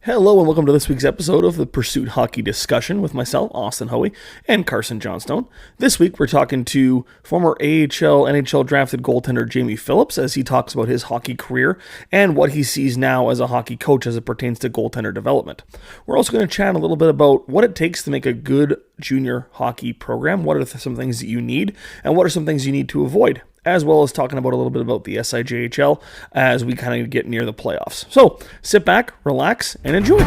Hello and welcome to this week's episode of the Pursuit Hockey Discussion with myself, Austin Hoey, and Carson Johnstone. This week we're talking to former AHL, NHL drafted goaltender Jamie Phillips as he talks about his hockey career and what he sees now as a hockey coach as it pertains to goaltender development. We're also going to chat a little bit about what it takes to make a good junior hockey program, what are some things that you need, and what are some things you need to avoid, as well as talking about a little bit about the SIJHL as we kind of get near the playoffs. So sit back, relax, and enjoy.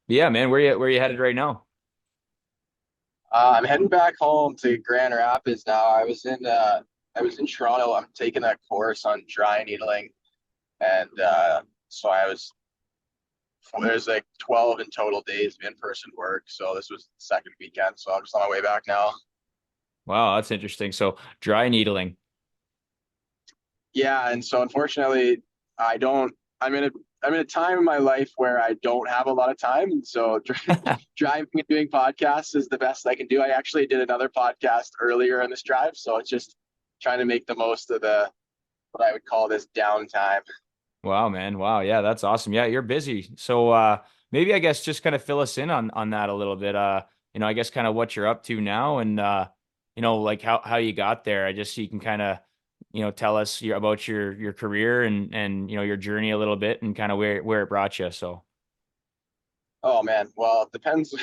Yeah, man, where you headed right now? I'm heading back home to Grand Rapids now. I was in Toronto. I'm taking a course on dry needling, and so there's like 12 in total days of in-person work. So this was the second weekend. So I'm just on my way back now. Wow, that's interesting. So dry needling. Yeah, and so unfortunately, I don't. I'm in a time in my life where I don't have a lot of time, and so driving and doing podcasts is the best I can do. I actually did another podcast earlier in this drive, so it's just trying to make the most of the what I would call this downtime. Wow, man. Wow, yeah, that's awesome. Yeah, you're busy. So maybe I guess just kind of fill us in on that a little bit. I guess kind of what you're up to now and like how you got there. I just so you can kind of, tell us about your career and your journey a little bit and kind of where it brought you. So Oh man, well, it depends.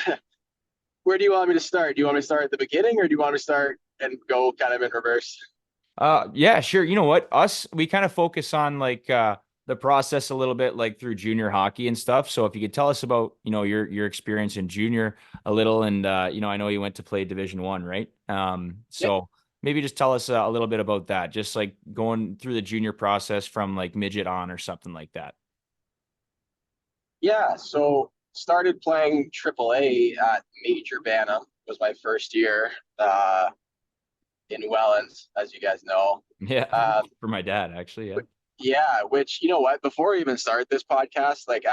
Where do you want me to start? Do you want me to start at the beginning, or do you want me to start and go kind of in reverse? Yeah, sure. You know what? We kind of focus on like the process a little bit like through junior hockey and stuff. So if you could tell us about, your experience in junior a little and I know you went to play Division 1, right? Yeah, So maybe just tell us a little bit about that, just like going through the junior process from like midget on or something like that. yeah. So started playing AAA at Major Bantam was my first year in Welland, as you guys know. Yeah, Um, for my dad actually, yeah. Yeah, which you know what, before I even start this podcast, like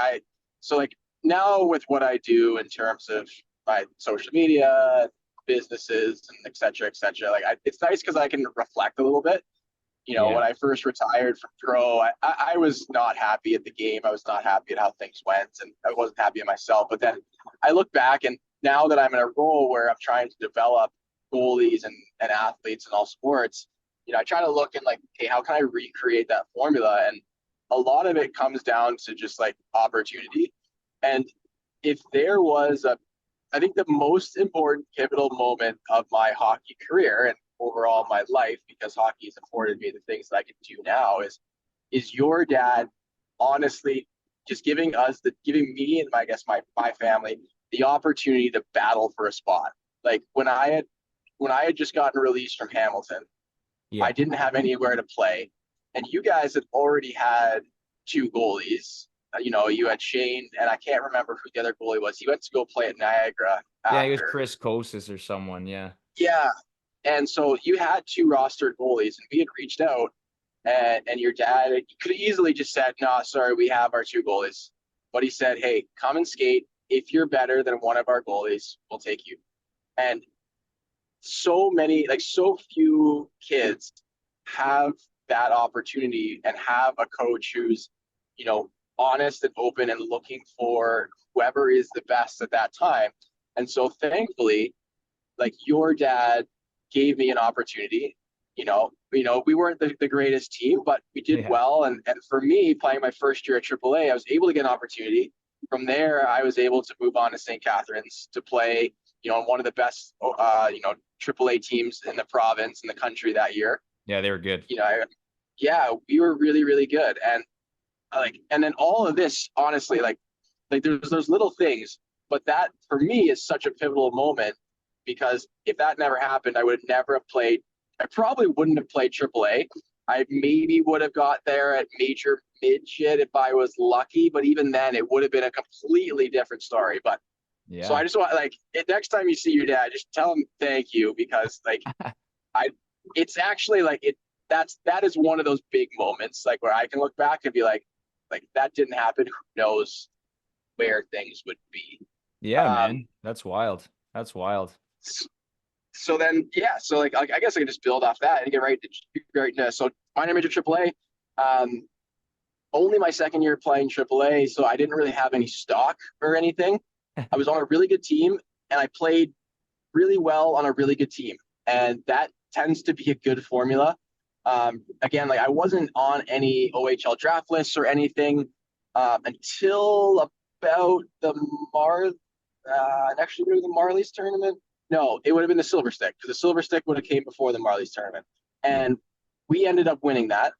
now with what I do in terms of my social media, businesses, and et cetera, it's nice because I can reflect a little bit. Yeah. When I first retired from pro, I was not happy at the game. I was not happy at how things went, and I wasn't happy at myself. But then I look back, and now that I'm in a role where I'm trying to develop goalies and athletes in all sports, I try to look and like, hey, how can I recreate that formula? And a lot of it comes down to just like opportunity. And if there was I think the most important pivotal moment of my hockey career and overall my life, because hockey has afforded me the things that I can do now, is your dad honestly just giving me and I guess my family the opportunity to battle for a spot. Like when I had just gotten released from Hamilton, Yeah. I didn't have anywhere to play, and you guys had already had two goalies. You had Shane, and I can't remember who the other goalie was. He went to go play at Niagara Yeah, he was after. Chris Kosis or someone, yeah. Yeah, and so you had two rostered goalies, and we had reached out, and your dad could have easily just said, "No, sorry, we have our two goalies," but he said, "Hey, come and skate. If you're better than one of our goalies, we'll take you." And so few kids have that opportunity and have a coach who's, you know, honest and open and looking for whoever is the best at that time. And so thankfully, like your dad gave me an opportunity. We weren't the greatest team, but we did Yeah. well. And for me, playing my first year at AAA, I was able to get an opportunity. From there, I was able to move on to St. Catharines to play, on one of the best, AAA teams in the province and the country that year. Yeah, they were good. Yeah, we were really, really good. And then all of this, honestly, like there's those little things, but that for me is such a pivotal moment because if that never happened, I would never have played. I probably wouldn't have played AAA. I maybe would have got there at major midget if I was lucky, but even then, it would have been a completely different story. But So I just want next time you see your dad, just tell him thank you, because it's actually that is one of those big moments where I can look back and be like that didn't happen. Who knows where things would be? Yeah, man, that's wild. That's wild. So then, yeah, so I guess I can just build off that and get right into so minor major AAA. Only my second year playing AAA, so I didn't really have any stock or anything. I was on a really good team, and I played really well on a really good team, and that tends to be a good formula. Again, I wasn't on any OHL draft lists or anything until about the actually the Marlies tournament. No, it would have been the Silver Stick, because the Silver Stick would have came before the Marlies tournament, and we ended up winning that.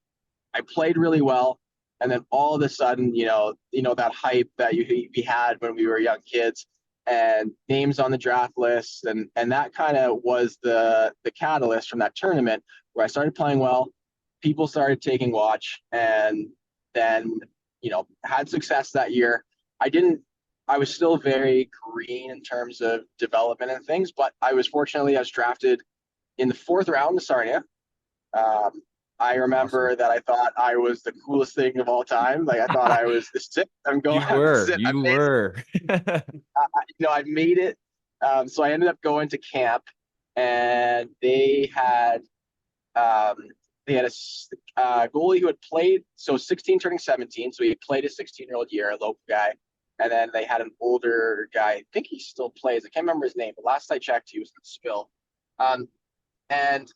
I played really well. And then all of a sudden, that hype that we had when we were young kids, and names on the draft list, and that kind of was the catalyst from that tournament, where I started playing well. People started taking watch, and then had success that year. I was still very green in terms of development and things, but I was drafted in the 4th round to Sarnia. I remember that I thought I was the coolest thing of all time. I thought I was the sick. I'm going. You were. I made it. So I ended up going to camp, and they had a goalie who had played, so 16 turning 17. So he had played a 16-year-old year, a local guy. And then they had an older guy. I think he still plays. I can't remember his name, but last I checked, he was in the spill. And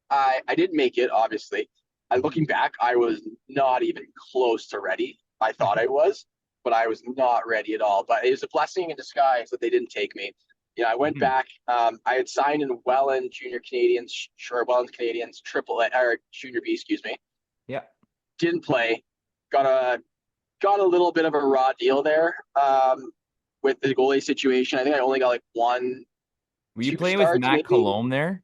I didn't make it, obviously. Looking back, I was not even close to ready. I thought I was, but I was not ready at all. But it was a blessing in disguise that they didn't take me. I went back. I had signed in Welland Canadians, triple or Junior B, excuse me. Yeah. Didn't play. Got a little bit of a raw deal there with the goalie situation. I think I only got one. Were you playing with Matt Colomb there?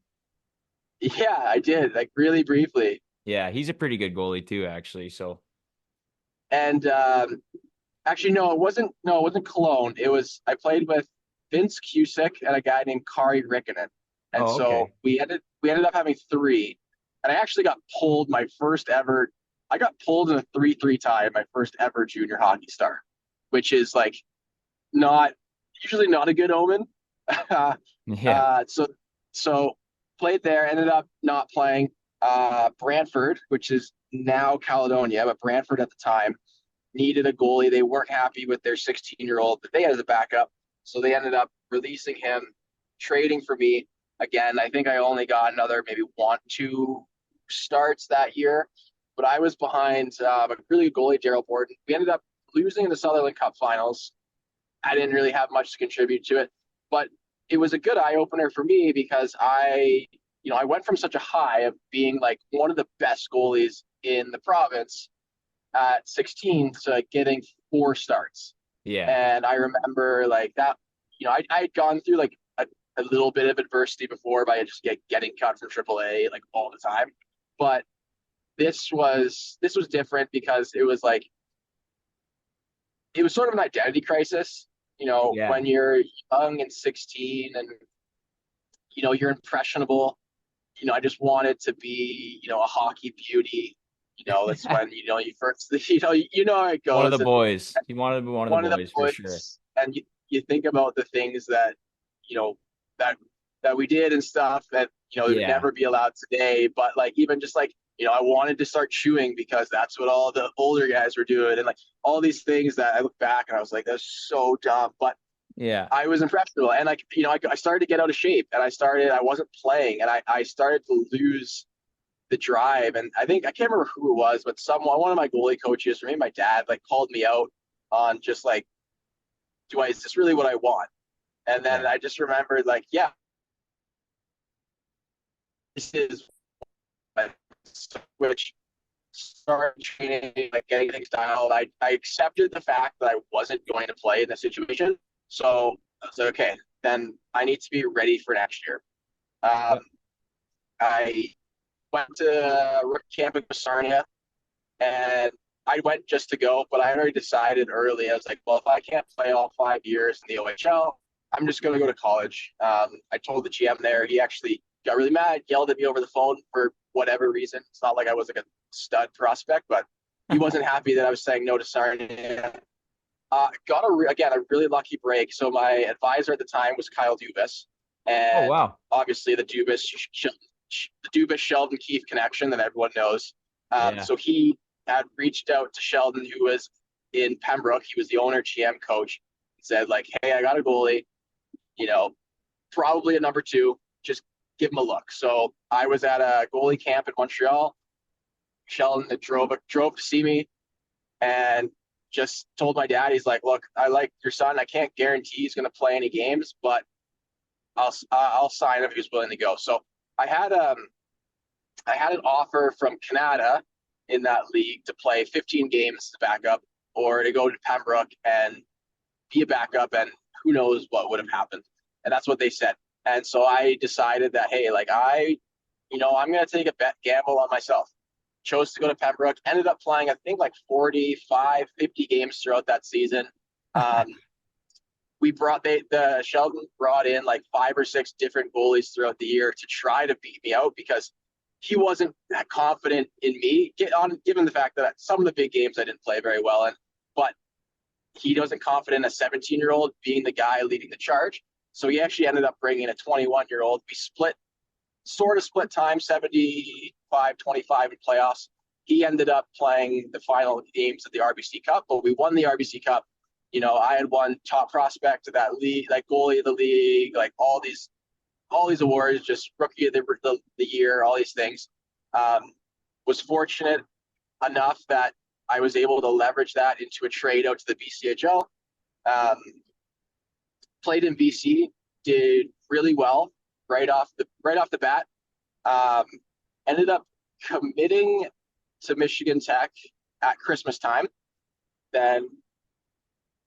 Yeah, I did, really briefly. Yeah, he's a pretty good goalie too, actually. So, and actually, no, it wasn't Cologne. I played with Vince Cusick and a guy named Kari Rikkonen, and so we ended up having 3. And I actually got pulled my first ever. I got pulled in a 3-3 tie in my first ever junior hockey star, which is usually not a good omen. Yeah. So played there, ended up not playing. Brantford, which is now Caledonia, but Brantford at the time needed a goalie. They weren't happy with their 16-year-old that they had as a backup, so they ended up releasing him, trading for me. Again, I think I only got another maybe 1-2 starts that year, but I was behind a really good goalie, Daryl Borden. We ended up losing in the Sutherland Cup finals. I didn't really have much to contribute to it, but it was a good eye-opener for me, because I went from such a high of being one of the best goalies in the province at 16 to getting 4 starts. Yeah. And I remember that, I had gone through a little bit of adversity before by just getting cut from AAA all the time. But this was different, because it was sort of an identity crisis, when you're young and 16 and, you're impressionable. I just wanted to be, a hockey beauty. That's when, you first, how it goes. One of the boys. He wanted to be one of the boys for sure. And you think about the things that, that we did and stuff that, would never be allowed today. But even just I wanted to start chewing, because that's what all the older guys were doing. And all these things that I look back and I was that's so dumb. But yeah, I was impressionable, and I started to get out of shape, and I wasn't playing, and I started to lose the drive. And I can't remember who it was, but one of my goalie coaches, or maybe my dad, called me out on just is this really what I want? And then I just remembered yeah, this is which started training, getting things dialed. I accepted the fact that I wasn't going to play in the situation. So I was okay, then I need to be ready for next year. I went to rookie camp in Sarnia, and I went just to go, but I had already decided early. I was like, well, if I can't play all 5 years in the OHL, I'm just going to go to college. I told the GM there. He actually got really mad, yelled at me over the phone for whatever reason. It's not like I was like a stud prospect, but he wasn't happy that I was saying no to Sarnia. Got a really lucky break. So my advisor at the time was Kyle Dubas, Oh, and wow. obviously the Dubas Sheldon Keefe connection that everyone knows. Yeah. So he had reached out to Sheldon, who was in Pembroke. He was the owner, GM, coach. He said like, "Hey, I got a goalie. You know, probably a number two. Just give him a look." So I was at a goalie camp in Montreal. Sheldon drove to see me, and just told my dad, he's like, "Look, I like your son. I can't guarantee he's going to play any games, but I'll sign if he's willing to go." So I had an offer from Canada in that league to play 15 games to backup, or to go to Pembroke and be a backup, and who knows what would have happened. And that's what they said. And so I decided that, hey, like I'm going to take a gamble on myself. Chose to go to Pembroke, ended up playing, I think, like 45, 50 games throughout that season. Um, the Sheldon brought in like 5 or 6 different goalies throughout the year to try to beat me out, because he wasn't that confident in me, given the fact that some of the big games I didn't play very well in, but he wasn't confident in a 17-year-old being the guy leading the charge. So he actually ended up bringing a 21-year-old. We sort of split time, 75-25 in playoffs. He ended up playing the final games of the RBC Cup, but we won the RBC Cup. I had won top prospect of that league, like goalie of the league, like all these awards, just rookie of the year, all these things. Was fortunate enough that I was able to leverage that into a trade out to the BCHL. Played in BC, did really well right off the bat. Ended up committing to Michigan Tech at Christmas time. Then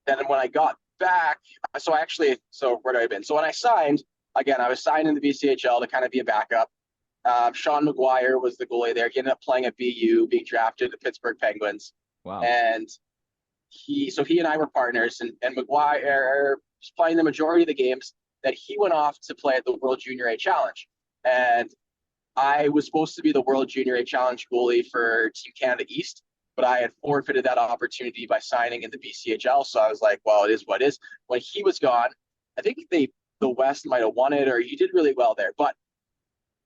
when I got back, so where do I been? So when I signed, again, I was signed in the BCHL to kind of be a backup. Sean McGuire was the goalie there. He ended up playing at BU, being drafted to Pittsburgh Penguins. Wow. And he and I were partners, and McGuire was playing the majority of the games. That he went off to play at the World Junior A Challenge. And I was supposed to be the World Junior A Challenge goalie for Team Canada East, but I had forfeited that opportunity by signing in the BCHL. So I was like, well, it is what it is. When he was gone, I think the West might have won it, or he did really well there. But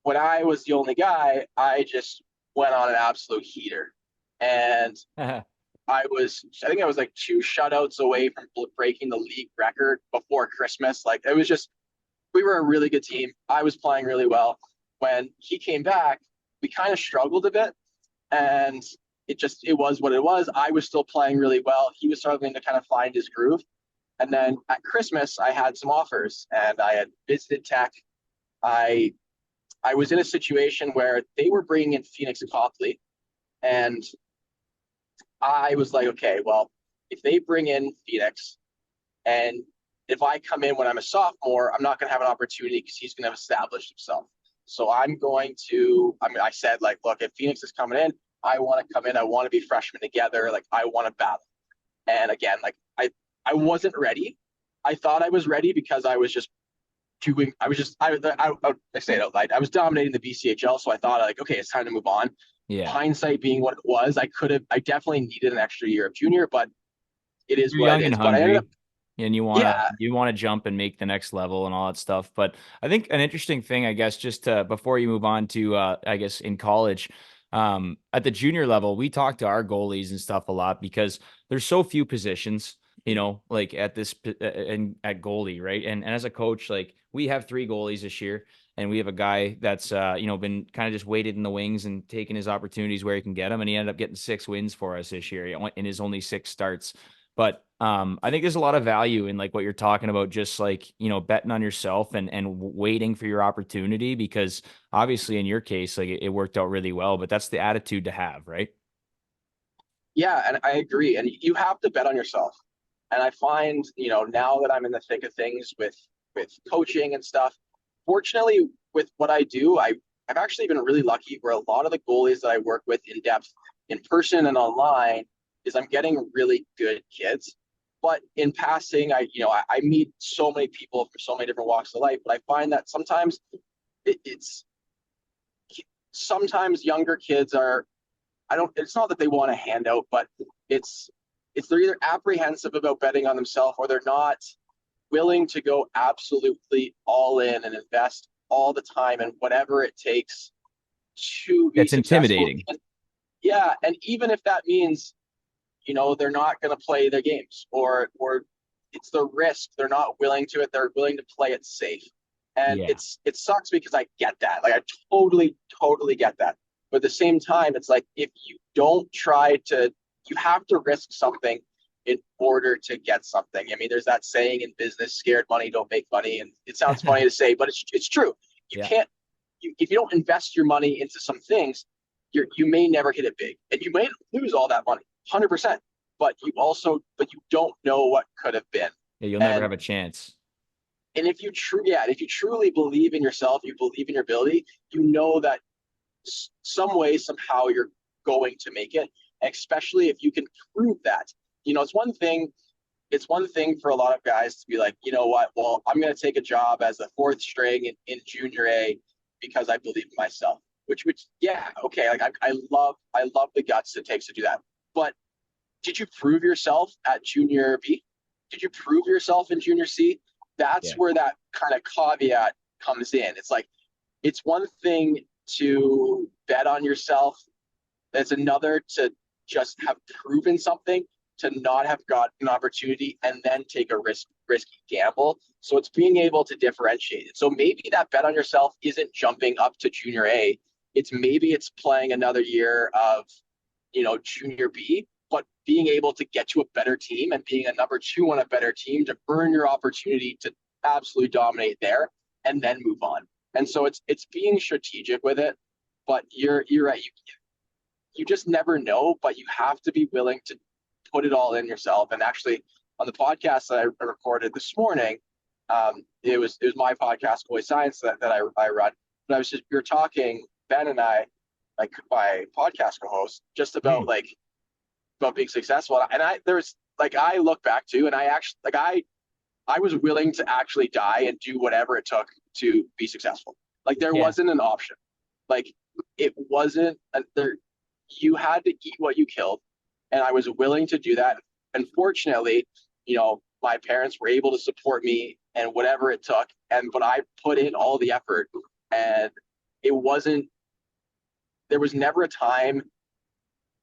when I was the only guy, I just went on an absolute heater. And I think I was like 2 shutouts away from breaking the league record before Christmas. Like, it was just, we were a really good team. I was playing really well. When he came back, we kind of struggled a bit, and it was what it was. I was still playing really well. He was struggling to kind of find his groove. And then at Christmas, I had some offers, and I had visited Tech. I was in a situation where they were bringing in Phoenix Copley, and I was like, okay, well, if they bring in Phoenix, and if I come in when I'm a sophomore, I'm not going to have an opportunity because he's going to have established himself. So I said, like, look, if Phoenix is coming in, I want to come in. I want to be freshmen together. Like, I want to battle. And again, like, I wasn't ready. I thought I was ready because I was just doing, I say it out loud. I was dominating the BCHL. So I thought, like, okay, it's time to move on. Yeah. Hindsight being what it was, I definitely needed an extra year of junior, but it is You're what young it and is. But I hungry, ended up, and you want to jump and make the next level and all that stuff. But I think an interesting thing, I guess, just before you move on to I guess in college, at the junior level, we talk to our goalies and stuff a lot because there's so few positions, like at this and at goalie, right? And as a coach, like, we have 3 goalies this year, and we have a guy that's been kind of just waited in the wings and taking his opportunities where he can get them, and he ended up getting 6 wins for us this year in his only 6 starts. But I think there's a lot of value in, like, what you're talking about, just like, betting on yourself and waiting for your opportunity, because obviously in your case, like, it worked out really well, but that's the attitude to have, right? yeah, and I agree. And you have to bet on yourself. And I find, now that I'm in the thick of things with coaching and stuff, fortunately with what I do, I've actually been really lucky where a lot of the goalies that I work with in depth in person and online is I'm getting really good kids. But in passing, I meet so many people from so many different walks of life, but I find that sometimes it's sometimes younger kids are, I don't, it's not that they want a handout, but it's they're either apprehensive about betting on themselves, or they're not willing to go absolutely all in and invest all the time and whatever it takes to be That's successful. intimidating. Yeah, and even if that means, they're not going to play their games, or it's the risk, they're not willing to it, they're willing to play it safe. And Yeah. it sucks because I get that. Like, I totally get that. But at the same time, it's like, if you don't try to, you have to risk something in order to get something. I mean, there's that saying in business, scared money don't make money. And it sounds funny to say, but it's true. You Yeah. can't, if you don't invest your money into some things, you may never hit it big, and you may lose all that money, 100%. But you don't know what could have been. Yeah. You'll never And have a chance. if you truly believe in yourself, you believe in your ability, you know that some way, somehow, you're going to make it. Especially if you can prove that. It's one thing for a lot of guys to be like, you know what, well, I'm going to take a job as a fourth string in junior A because I believe in myself. Which, yeah, okay, like I love the guts it takes to do that. But did you prove yourself at junior B? Did you prove yourself in junior C? That's Yeah. where that kind of caveat comes in. It's like, it's one thing to bet on yourself. It's another to just have proven something, to not have got an opportunity and then take a risky gamble. So it's being able to differentiate it. So maybe that bet on yourself isn't jumping up to junior A. It's playing another year of, junior B, but being able to get to a better team and being a number two on a better team to earn your opportunity to absolutely dominate there and then move on. And so it's being strategic with it. But you're right. You just never know, but you have to be willing to put it all in yourself. And actually, on the podcast that I recorded this morning, it was my podcast, Goalie Science, that I run. But we were talking, Ben and I, like my podcast co-host, just about about being successful. And I look back to, and I actually, I was willing to actually die and do whatever it took to be successful. Like, there wasn't an option. Like, it wasn't there. You had to eat what you killed, and I was willing to do that. And fortunately, my parents were able to support me and whatever it took. But I put in all the effort, and there was never a time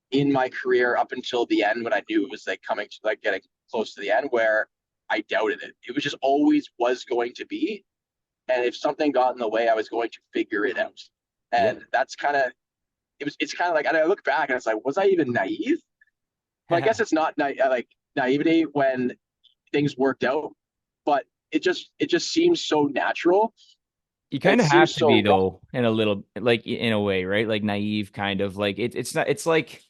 in my career up until the end when I knew it was like coming to, like, getting close to the end, where I doubted it. It was just always was going to be. And if something got in the way, I was going to figure it out. And that's kind of, it's kind of like, and I look back and it's like, was I even naive? Well, I guess it's not like naivety when things worked out, but it just seems so natural. You kind of have to so be, though, in a little, like, in a way, right? Like, naive, kind of like it's not, it's like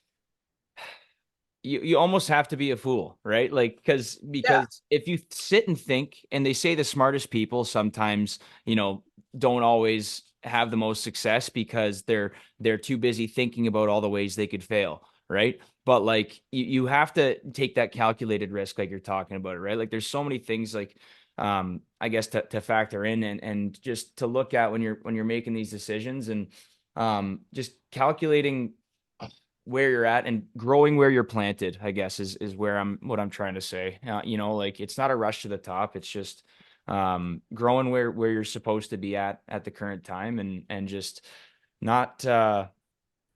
you almost have to be a fool, right? Like, because Yeah, if you sit and think, and they say the smartest people sometimes, don't always have the most success because they're too busy thinking about all the ways they could fail, right? But like, you have to take that calculated risk, like you're talking about it, right? Like, there's so many things, like, I guess, to factor in, and just to look at when you're making these decisions, and just calculating where you're at and growing where you're planted, I guess, is what I'm trying to say. Like, it's not a rush to the top. It's just growing where you're supposed to be at the current time, and just not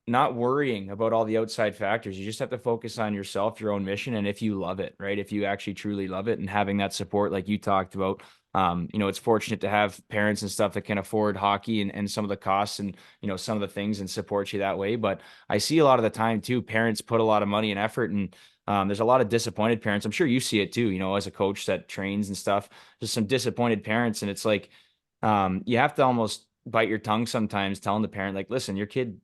not worrying about all the outside factors. You just have to focus on yourself, your own mission, and if you love it, right? If you actually truly love it, and having that support, like you talked about. It's fortunate to have parents and stuff that can afford hockey and some of the costs, and some of the things, and support you that way. But I see a lot of the time too, parents put a lot of money and effort, and there's a lot of disappointed parents. I'm sure you see it too, as a coach that trains and stuff. There's some disappointed parents, and it's like, you have to almost bite your tongue sometimes, telling the parent, like, listen, your kid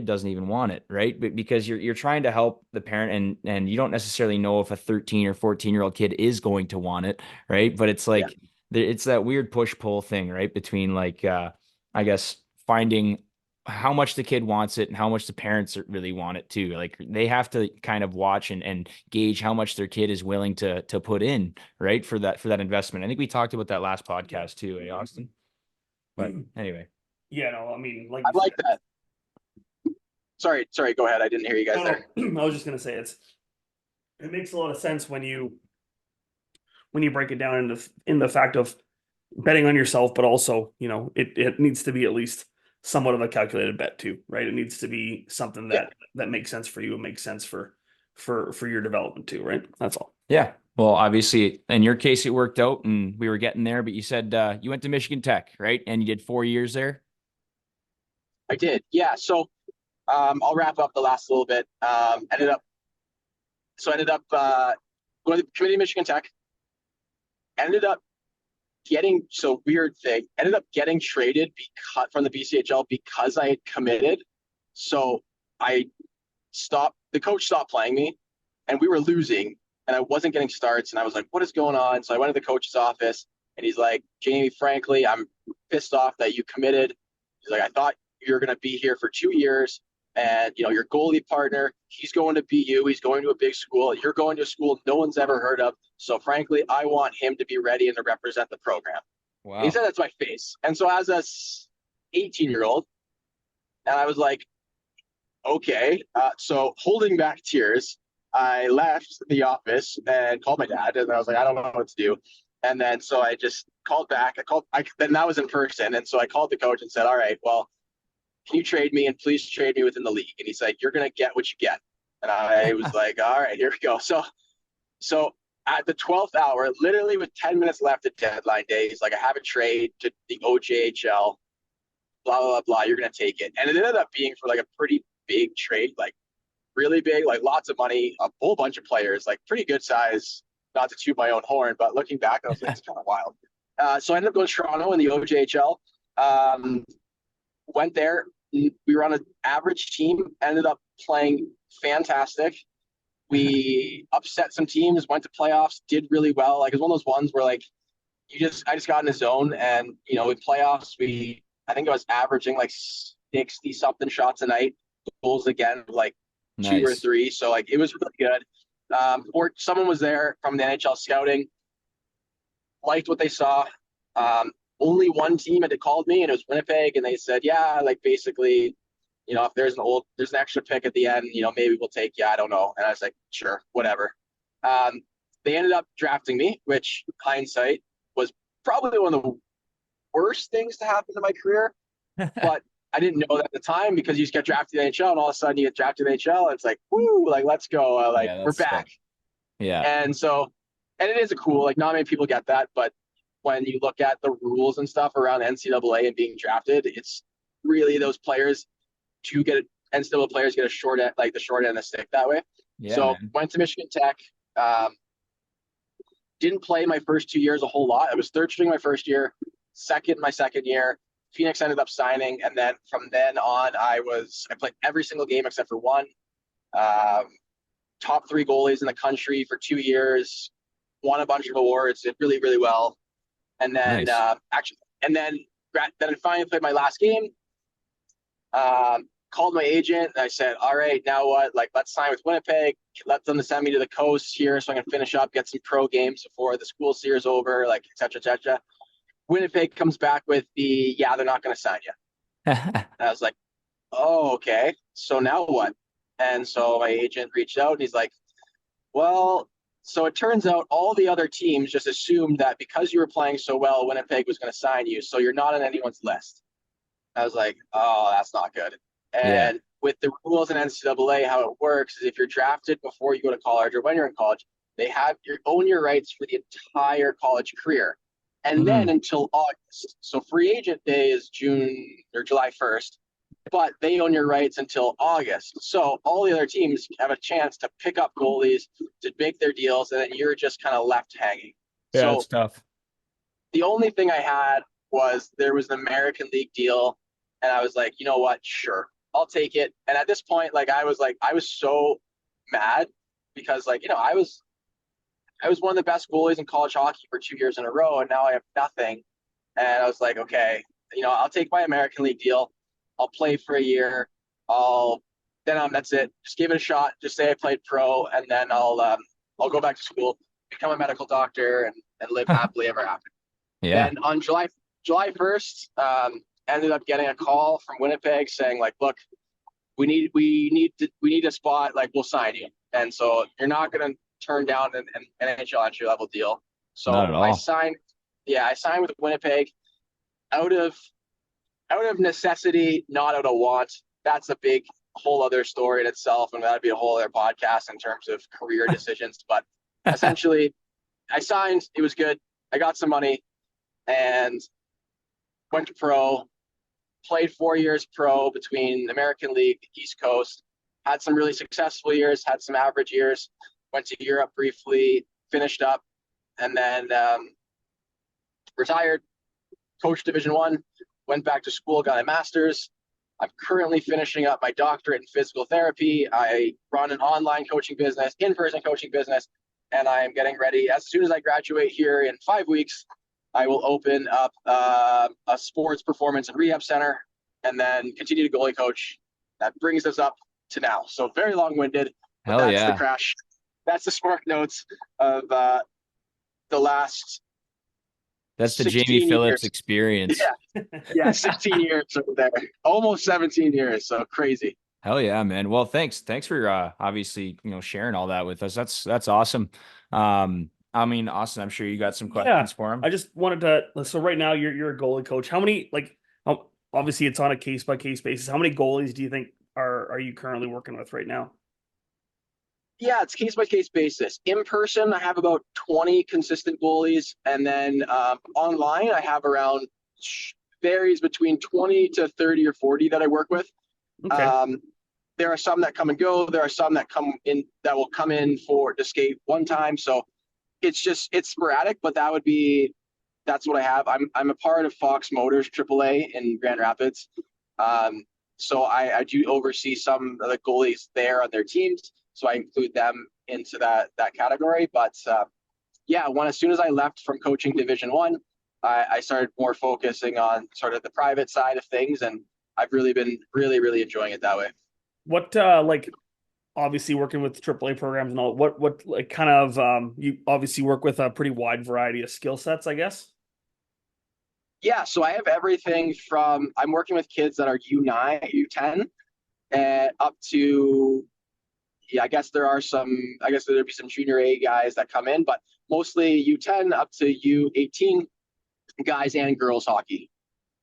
doesn't even want it, right? But because you're trying to help the parent, and you don't necessarily know if a 13 or 14-year-old kid is going to want it, right? But it's yeah, like, it's that weird push pull thing, right? Between, like, I guess, finding how much the kid wants it and how much the parents really want it too. Like they have to kind of watch and gauge how much their kid is willing to put in, right? For that investment. I think we talked about that last podcast too, Austin? But anyway. Yeah, no, I mean, like I you like said, that. Sorry, go ahead. I didn't hear you guys there. I was just gonna say it makes a lot of sense when you break it down into in the fact of betting on yourself, but also, it needs to be at least somewhat of a calculated bet too, right? It needs to be something Yeah. that makes sense for you and makes sense for your development too, right? That's all. Yeah. Well, obviously, in your case, it worked out and we were getting there, but you said you went to Michigan Tech, right? And you did 4 years there? I did. Yeah. So I'll wrap up the last little bit. Ended up going to the committee of Michigan Tech. Ended up weird thing. Ended up getting traded from the BCHL because I had committed. So I stopped. The coach stopped playing me, and we were losing, and I wasn't getting starts. And I was like, "What is going on?" So I went to the coach's office, and he's like, "Jamie, frankly, I'm pissed off that you committed." He's like, "I thought you were going to be here for 2 years." And your goalie partner, he's going to BU. He's going to a big school. You're going to a school no one's ever heard of. So frankly, I want him to be ready and to represent the program. Wow. And he said that to my face. And so as a 18-year-old, and I was like, okay. So holding back tears, I left the office and called my dad, and I was like, I don't know what to do. And then so I just called back. Then that was in person, and so I called the coach and said, all right, well, can you trade me, and please trade me within the league? And he's like, you're gonna get what you get. And I was like, all right, here we go. So at the 12th hour, literally with 10 minutes left at deadline day, he's like, I have a trade to the OJHL, blah, blah, blah, you're going to take it. And it ended up being for like a pretty big trade, like really big, like lots of money, a whole bunch of players, like pretty good size, not to toot my own horn, but looking back, I was like, it's kind of wild. So I ended up going to Toronto in the OJHL, went there. We were on an average team, ended up playing fantastic. We upset some teams, went to playoffs, did really well. Like it was one of those ones where like I just got in the zone, and in playoffs I think I was averaging like 60 something shots a night, goals again like Nice. 2 or 3. So like it was really good. Or someone was there from the NHL scouting, liked what they saw. Only one team had called me, and it was Winnipeg, and they said, yeah, like basically, if there's an extra pick at the end, maybe we'll take you. I don't know. And I was like, sure, whatever. They ended up drafting me, which hindsight was probably one of the worst things to happen to my career. But I didn't know that at the time, because you just get drafted in the NHL, and all of a sudden you get drafted in the NHL, and it's like, woo, like let's go, we're back. Yeah. And it is cool. Like not many people get that, but when you look at the rules and stuff around NCAA and being drafted, it's really those players NCAA players get the short end of the stick that way. Yeah, so man. Went to Michigan Tech. Didn't play my first 2 years a whole lot. I was third string my first year, my second year. Phoenix ended up signing, and then from then on, I played every single game except for one. Top 3 goalies in the country for 2 years. Won a bunch of awards. Did really, really well. And then Nice. then I finally played my last game. Called my agent, and I said, all right, now what? Like, let's sign with Winnipeg. Let them send me to the coast here so I can finish up, get some pro games before the school year's over, like, et cetera, et cetera. Winnipeg comes back with they're not going to sign you. And I was like, oh, okay. So now what? And so my agent reached out, and he's like, well, so it turns out all the other teams just assumed that because you were playing so well, Winnipeg was going to sign you. So you're not on anyone's list. I was like, oh, that's not good. And with the rules in NCAA, how it works is if you're drafted before you go to college or when you're in college, they have own your rights for the entire college career. And then until August. So free agent day is June or July 1st, but they own your rights until August. So all the other teams have a chance to pick up goalies, to make their deals, and then you're just kind of left hanging. Yeah, so it's tough. The only thing I had was there was an American League deal, and I was like, you know what? Sure, I'll take it. And at this point, I was so mad because I was one of the best goalies in college hockey for 2 years in a row, and now I have nothing. And I was like, okay, I'll take my American League deal. I'll play for a year. That's it. Just give it a shot. Just say I played pro, and then I'll go back to school, become a medical doctor, and live happily ever after. Yeah. Then on July 1st, ended up getting a call from Winnipeg saying like, look, we need a spot. Like, we'll sign you, and so you're not going to turn down an NHL entry level deal. So Not at all. I signed with Winnipeg out of necessity, not out of want. That's a big whole other story in itself, and that'd be a whole other podcast in terms of career decisions. But essentially, I signed. It was good. I got some money and went to pro. Played 4 years pro between American League, East Coast. Had some really successful years. Had some average years. Went to Europe briefly. Finished up, and then retired. Coached Division 1. Went back to school. Got a master's. I'm currently finishing up my doctorate in physical therapy. I run an online coaching business, in-person coaching business, and I am getting ready. As soon as I graduate here in 5 weeks, I will open up a sports performance and rehab center, and then continue to goalie coach. That brings us up to now. So very long-winded, but Hell that's yeah. the crash. That's the spark notes of the last. That's the Jamie Phillips experience. Yeah, 16 years over there, almost 17 years. So crazy. Hell yeah, man. Well, thanks for obviously, sharing all that with us. That's awesome. I mean, Austin, I'm sure you got some questions for him. I just wanted to. So right now you're a goalie coach. How many, obviously it's on a case by case basis. How many goalies do you think are you currently working with right now? Yeah, it's case by case basis. In person, I have about 20 consistent goalies, and then online, I have around, varies between 20 to 30 or 40 that I work with. Okay. There are some that come and go. There are some that will come in to skate one time. So it's sporadic, but that's what I have. I'm a part of Fox Motors AAA in Grand Rapids. So I do oversee some of the goalies there on their teams. So I include them into that category. But as soon as I left from coaching Division 1, I started more focusing on sort of the private side of things, and I've really been really, really enjoying it that way. What obviously working with AAA programs and all, what kind of you obviously work with a pretty wide variety of skill sets, I guess. Yeah, so I have everything from, I'm working with kids that are U9, U10, and up to, I guess there'd be some junior A guys that come in, but mostly U10 up to U18 guys and girls hockey.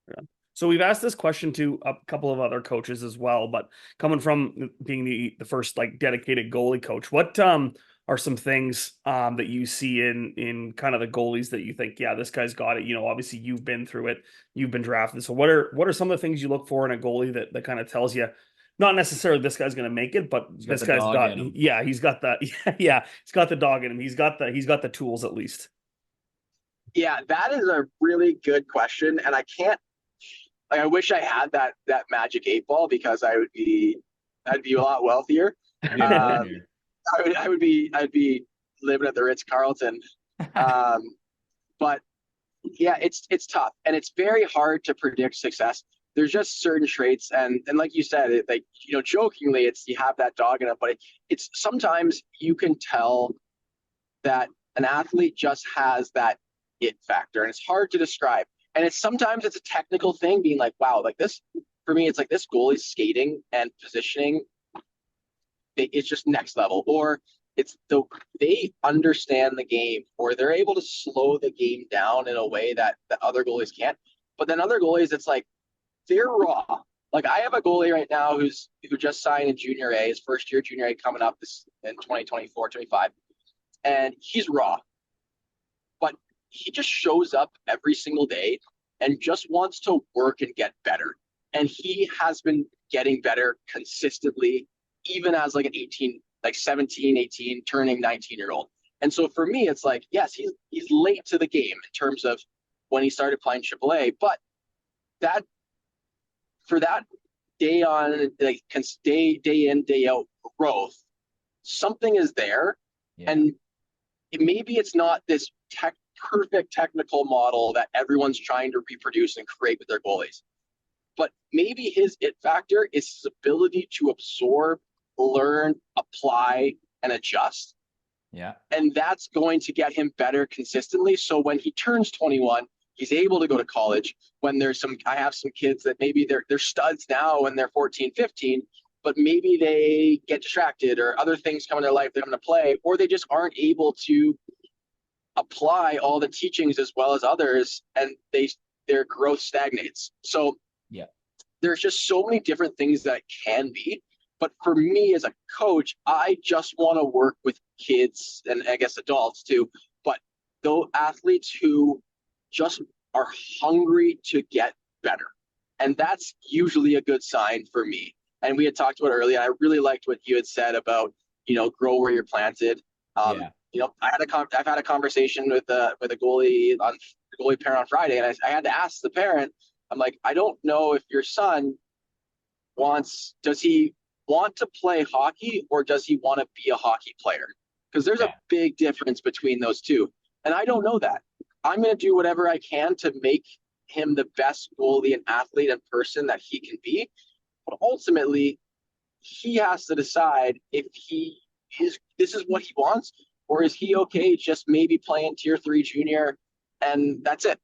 Yeah. So we've asked this question to a couple of other coaches as well, but coming from being the first dedicated goalie coach, what are some things that you see in kind of the goalies that you think, yeah, this guy's got it? Obviously you've been through it, you've been drafted. So what are some of the things you look for in a goalie that kind of tells you, not necessarily this guy's going to make it, but this guy's got, he's got that. Yeah, he's got the dog in him. He's got the tools at least. Yeah, that is a really good question, and I can't. I wish I had that magic 8 ball, because I'd be a lot wealthier. I'd be living at the Ritz-Carlton. But yeah, it's tough, and it's very hard to predict success. There's just certain traits, and like you said, jokingly, you have that dog in it, but it's sometimes you can tell that an athlete just has that it factor, and it's hard to describe. And sometimes it's a technical thing, being like, wow, like this, for me, it's like this goalie's skating and positioning, it's just next level. Or they understand the game, or they're able to slow the game down in a way that the other goalies can't. But then other goalies, it's like, they're raw. Like, I have a goalie right now who just signed in junior A, his first year junior A coming up in 2024, 25. And he's raw. But he just shows up every single day and just wants to work and get better. And he has been getting better consistently, even as like an 17, 18, turning 19-year-old. And so for me, it's like, yes, he's late to the game in terms of when he started playing AAA, but for that day on, day in, day out growth, something is there. Yeah. And maybe it's not this perfect technical model that everyone's trying to reproduce and create with their goalies. but maybe his it factor is his ability to absorb, learn, apply, and adjust. Yeah. And that's going to get him better consistently. So when he turns 21, he's able to go to college. When I have some kids that maybe they're studs now when they're 14, 15, but maybe they get distracted or other things come in their life, they're going to play, or they just aren't able to apply all the teachings as well as others, and their growth stagnates. So Yeah. there's just so many different things that it can be. But for me as a coach, I just want to work with kids and I guess adults too, but those athletes who just are hungry to get better. And that's usually a good sign for me. And we had talked about earlier, I really liked what you had said about, grow where you're planted. Yeah. I've had a conversation with a goalie parent on Friday, and I had to ask the parent, I'm like, I don't know if your son does he want to play hockey or does he want to be a hockey player? Because there's a big difference between those two. And I don't know that. I'm going to do whatever I can to make him the best goalie and athlete and person that he can be. But ultimately, he has to decide if this is what he wants, or is he okay just maybe playing tier 3 junior and that's it.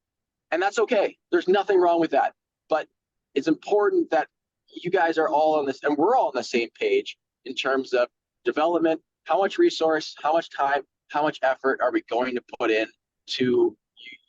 And that's okay. There's nothing wrong with that. But it's important that you guys are all on this, and we're all on the same page in terms of development, how much resource, how much time, how much effort are we going to put in to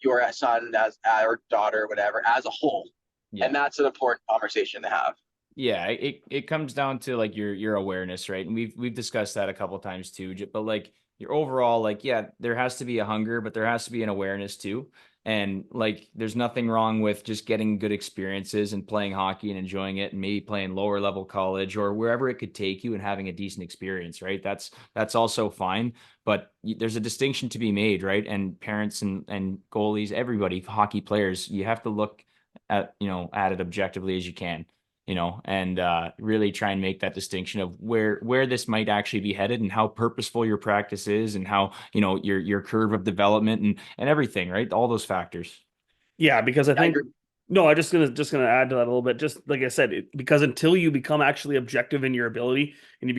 your son or daughter, whatever, as a whole. Yeah. And that's an important conversation to have. Yeah, it comes down to like your awareness, right? And we've discussed that a couple of times too. But like your overall, like, yeah, there has to be a hunger, but there has to be an awareness too. And like, there's nothing wrong with just getting good experiences and playing hockey and enjoying it, and maybe playing lower level college or wherever it could take you and having a decent experience, right? That's also fine. But there's a distinction to be made, right? And parents and goalies, everybody, hockey players, you have to look at it objectively as you can. And really try and make that distinction of where this might actually be headed and how purposeful your practice is and how, your curve of development and everything, right? All those factors. Yeah, because I think no, I just gonna add to that a little bit. Just like I said, because until you become actually objective in your ability, and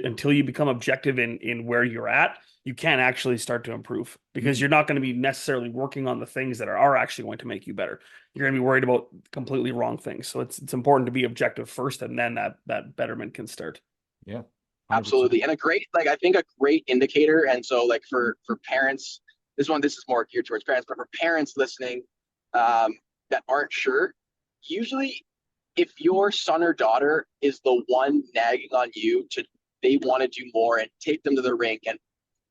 until you become objective in where you're at, you can't actually start to improve, because you're not going to be necessarily working on the things that are actually going to make you better. You're going to be worried about completely wrong things. So it's important to be objective first, and then that betterment can start. Yeah, 100%. Absolutely. And I think a great indicator. And so like for parents, this is more geared towards parents, but for parents listening, that aren't sure, usually if your son or daughter is the one nagging on you they want to do more and take them to the rink and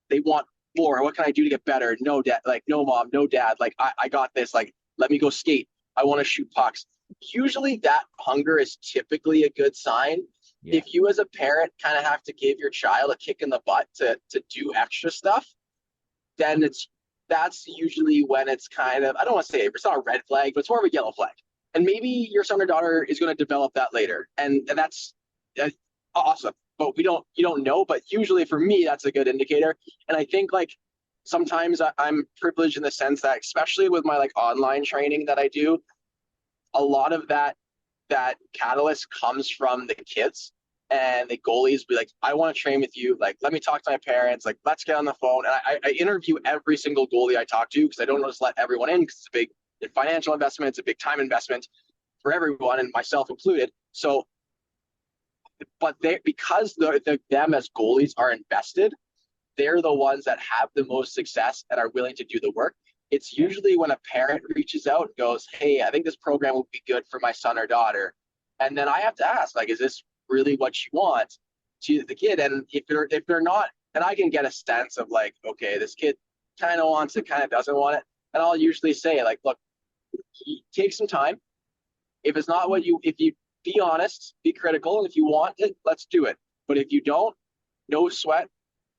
they want more. What can I do to get better? No, dad, like, no, mom, no, dad, like, I got this. Like, let me go skate. I want to shoot pucks. Usually that hunger is typically a good sign. Yeah. If you as a parent kind of have to give your child a kick in the butt to do extra stuff, then that's usually when it's kind of, I don't want to say it's not a red flag, but it's more of a yellow flag. And maybe your son or daughter is going to develop that later. And that's awesome. But you don't know. But usually for me, that's a good indicator. And I think like sometimes I'm privileged in the sense that, especially with my like online training that I do, a lot of that catalyst comes from the kids. And the goalies be like, I want to train with you. Like, let me talk to my parents. Like, let's get on the phone. And I interview every single goalie I talk to, because I don't just let everyone in, because it's a big financial investment. It's a big time investment for everyone, and myself included. So, but because them as goalies are invested, they're the ones that have the most success and are willing to do the work. It's usually when a parent reaches out and goes, hey, I think this program will be good for my son or daughter. And then I have to ask, like, is this really what you want to the kid? And if they're not, and I can get a sense of like, okay, this kid kind of wants it, kind of doesn't want it. And I'll usually say like, look, take some time. If it's not if you be honest, be critical. And if you want it, let's do it. But if you don't, no sweat,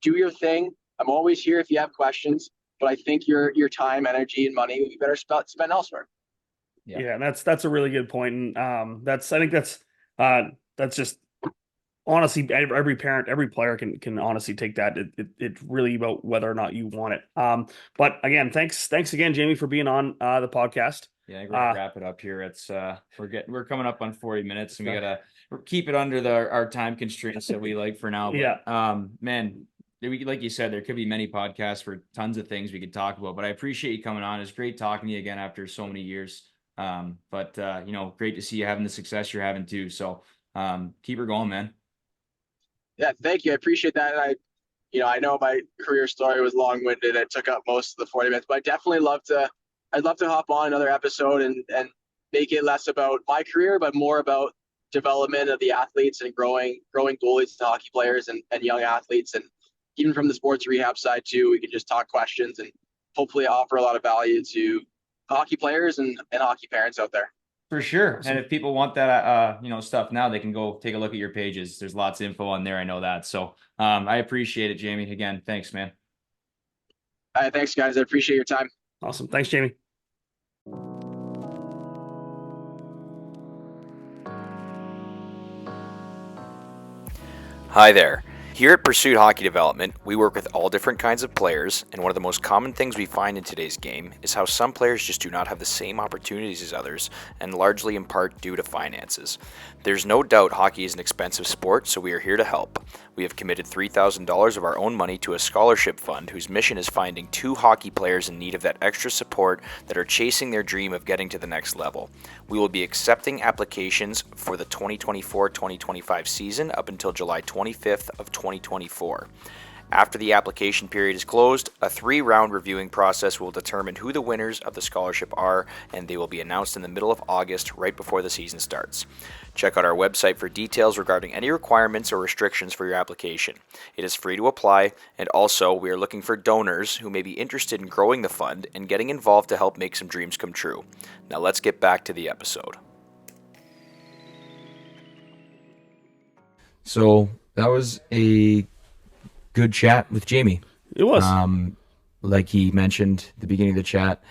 do your thing. I'm always here if you have questions, but I think your time, energy, and money, you better spend elsewhere. Yeah, that's a really good point. And I think that's just honestly, every parent, every player can honestly take that. It's really about whether or not you want it. But again, thanks again, Jamie, for being on the podcast. Yeah, I think we're gonna wrap it up here. It's we're coming up on 40 minutes, and we gotta keep it under our time constraints that we like for now. But, Yeah. Man, like you said, there could be many podcasts for tons of things we could talk about. But I appreciate you coming on. It's great talking to you again after so many years. But great to see you having the success you're having too. So keep her going, man. Yeah, thank you. I appreciate that. And I know my career story was long-winded. It took up most of the 40 minutes, but I'd love to hop on another episode and make it less about my career, but more about development of the athletes and growing goalies to hockey players and young athletes. And even from the sports rehab side too, we can just talk questions and hopefully offer a lot of value to hockey players and hockey parents out there. For sure. And if people want that, stuff now, they can go take a look at your pages. There's lots of info on there. I know that. So I appreciate it, Jamie. Again, thanks, man. All right, thanks, guys. I appreciate your time. Awesome. Thanks, Jamie. Hi there. Here at Pursuit Hockey Development, we work with all different kinds of players, and one of the most common things we find in today's game is how some players just do not have the same opportunities as others, and largely in part due to finances. There's no doubt hockey is an expensive sport, so we are here to help. We have committed $3,000 of our own money to a scholarship fund whose mission is finding 2 hockey players in need of that extra support that are chasing their dream of getting to the next level. We will be accepting applications for the 2024-2025 season up until July 25th of 2024. After the application period is closed, a 3-round reviewing process will determine who the winners of the scholarship are, and they will be announced in the middle of August, right before the season starts. Check out our website for details regarding any requirements or restrictions for your application. It is free to apply, and also we are looking for donors who may be interested in growing the fund and getting involved to help make some dreams come true. Now let's get back to the episode. So that was a good chat with Jamie. It was. Like he mentioned at the beginning of the chat,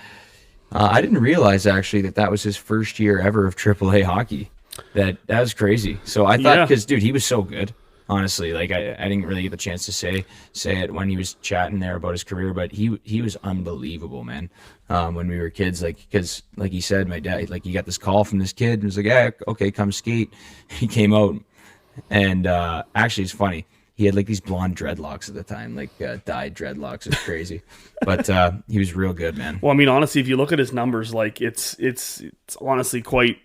I didn't realize actually that was his first year ever of AAA hockey. That was crazy. So I thought, because dude, he was so good. Honestly, like I didn't really get the chance to say it when he was chatting there about his career, but he was unbelievable, man. When we were kids, because like he said, my dad, like, he got this call from this kid and was like, "Yeah, okay, come skate." He came out, and actually, it's funny. He had like these blonde dreadlocks at the time, like dyed dreadlocks. It's crazy, but he was real good, man. Well, I mean, honestly, if you look at his numbers, like it's honestly quite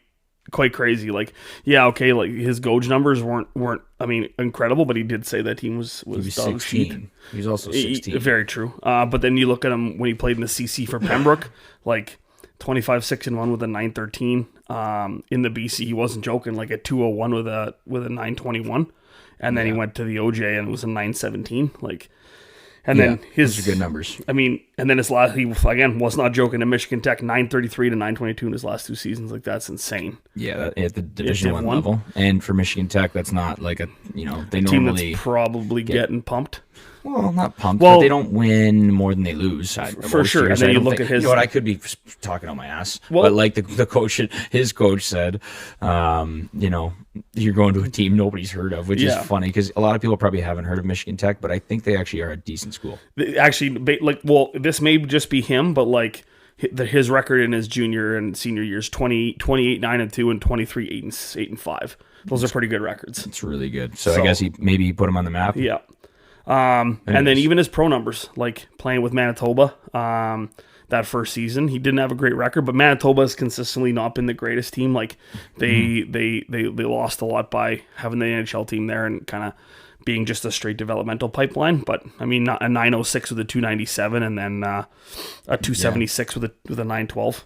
crazy. Like, yeah, okay, like his Goj numbers weren't I mean, incredible, but he did say that team was dog 16. shit. He was also 16. Very true. But then you look at him when he played in the CC for Pembroke, like 25-6-1 with a 913. In the BC, he wasn't joking, like a 201 with a 921. And then he went to the OJ and it was a 917. Like, and then those are good numbers. I mean, and then his last, he again was not joking, at Michigan Tech, 933 to 922 in his last 2 seasons. Like, that's insane. Yeah, at the Division I level, and for Michigan Tech, that's not like a they normally team that's probably getting pumped. Well, not pumped, but they don't win more than they lose. For sure. And then you look at his... You know what, I could be talking on my ass. Well, but like the coach, his coach said, you're going to a team nobody's heard of, which is funny because a lot of people probably haven't heard of Michigan Tech, but I think they actually are a decent school. Actually, like, well, this may just be him, but like his record in his junior and senior years, 28, 9-2 and 23, 8-5. Those are pretty good records. It's really good. So I guess he put him on the map. Yeah. And then even his pro numbers, like playing with Manitoba, that first season, he didn't have a great record, but Manitoba has consistently not been the greatest team. Like they lost a lot by having the NHL team there and kind of being just a straight developmental pipeline. But I mean, a 906 with a 297 and then a 276 with a 912.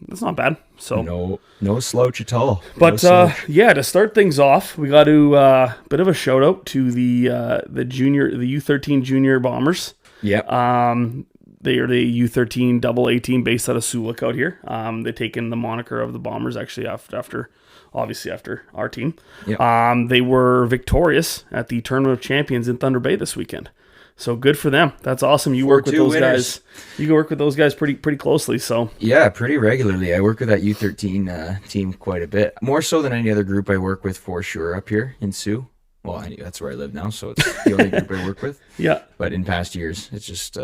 That's not bad. So no slouch at all. But to start things off, we got to bit of a shout out to the U13 junior Bombers. Yep. They are the U13 AA team based out of Sulik out here. They've taken the moniker of the Bombers actually after our team. Yep. They were victorious at the Tournament of Champions in Thunder Bay this weekend. So good for them. That's awesome. You work with those guys. You can work with those guys pretty closely. So yeah, pretty regularly. I work with that U13 team quite a bit, more so than any other group I work with for sure up here in Sioux. Well, anyway, that's where I live now, so it's the only group I work with. Yeah. But in past years, it's just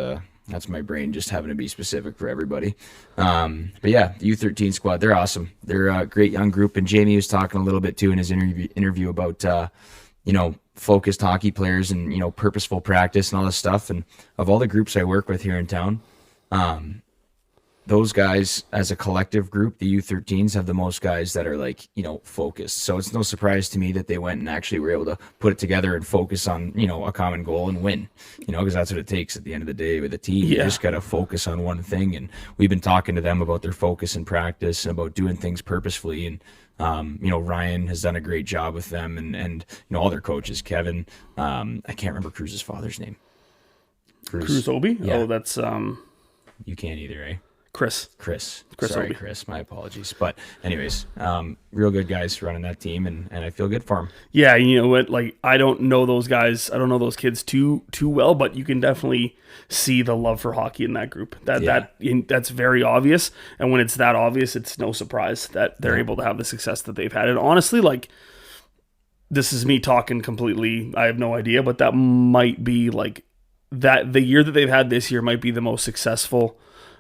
that's my brain just having to be specific for everybody. But yeah, the U13 squad, they're awesome. They're a great young group, and Jamie was talking a little bit too in his interview about focused hockey players and purposeful practice and all this stuff. And of all the groups I work with here in town, those guys as a collective group, the U13s have the most guys that are focused. So it's no surprise to me that they went and actually were able to put it together and focus on, a common goal and win, because that's what it takes at the end of the day with a team. You just got to focus on one thing. And we've been talking to them about their focus and practice and about doing things purposefully. And, Ryan has done a great job with them and all their coaches, Kevin, I can't remember Cruz's father's name. Cruz Obi? Yeah. Oh, that's, you can't either, eh? Chris. Sorry, Obi. Chris. My apologies. But anyways, real good guys running that team, and I feel good for them. Yeah, you know what? I don't know those guys. I don't know those kids too well, but you can definitely see the love for hockey in that group. That's very obvious. And when it's that obvious, it's no surprise that they're able to have the success that they've had. And honestly, this is me talking completely. I have no idea, but that might be that the year that they've had this year might be the most successful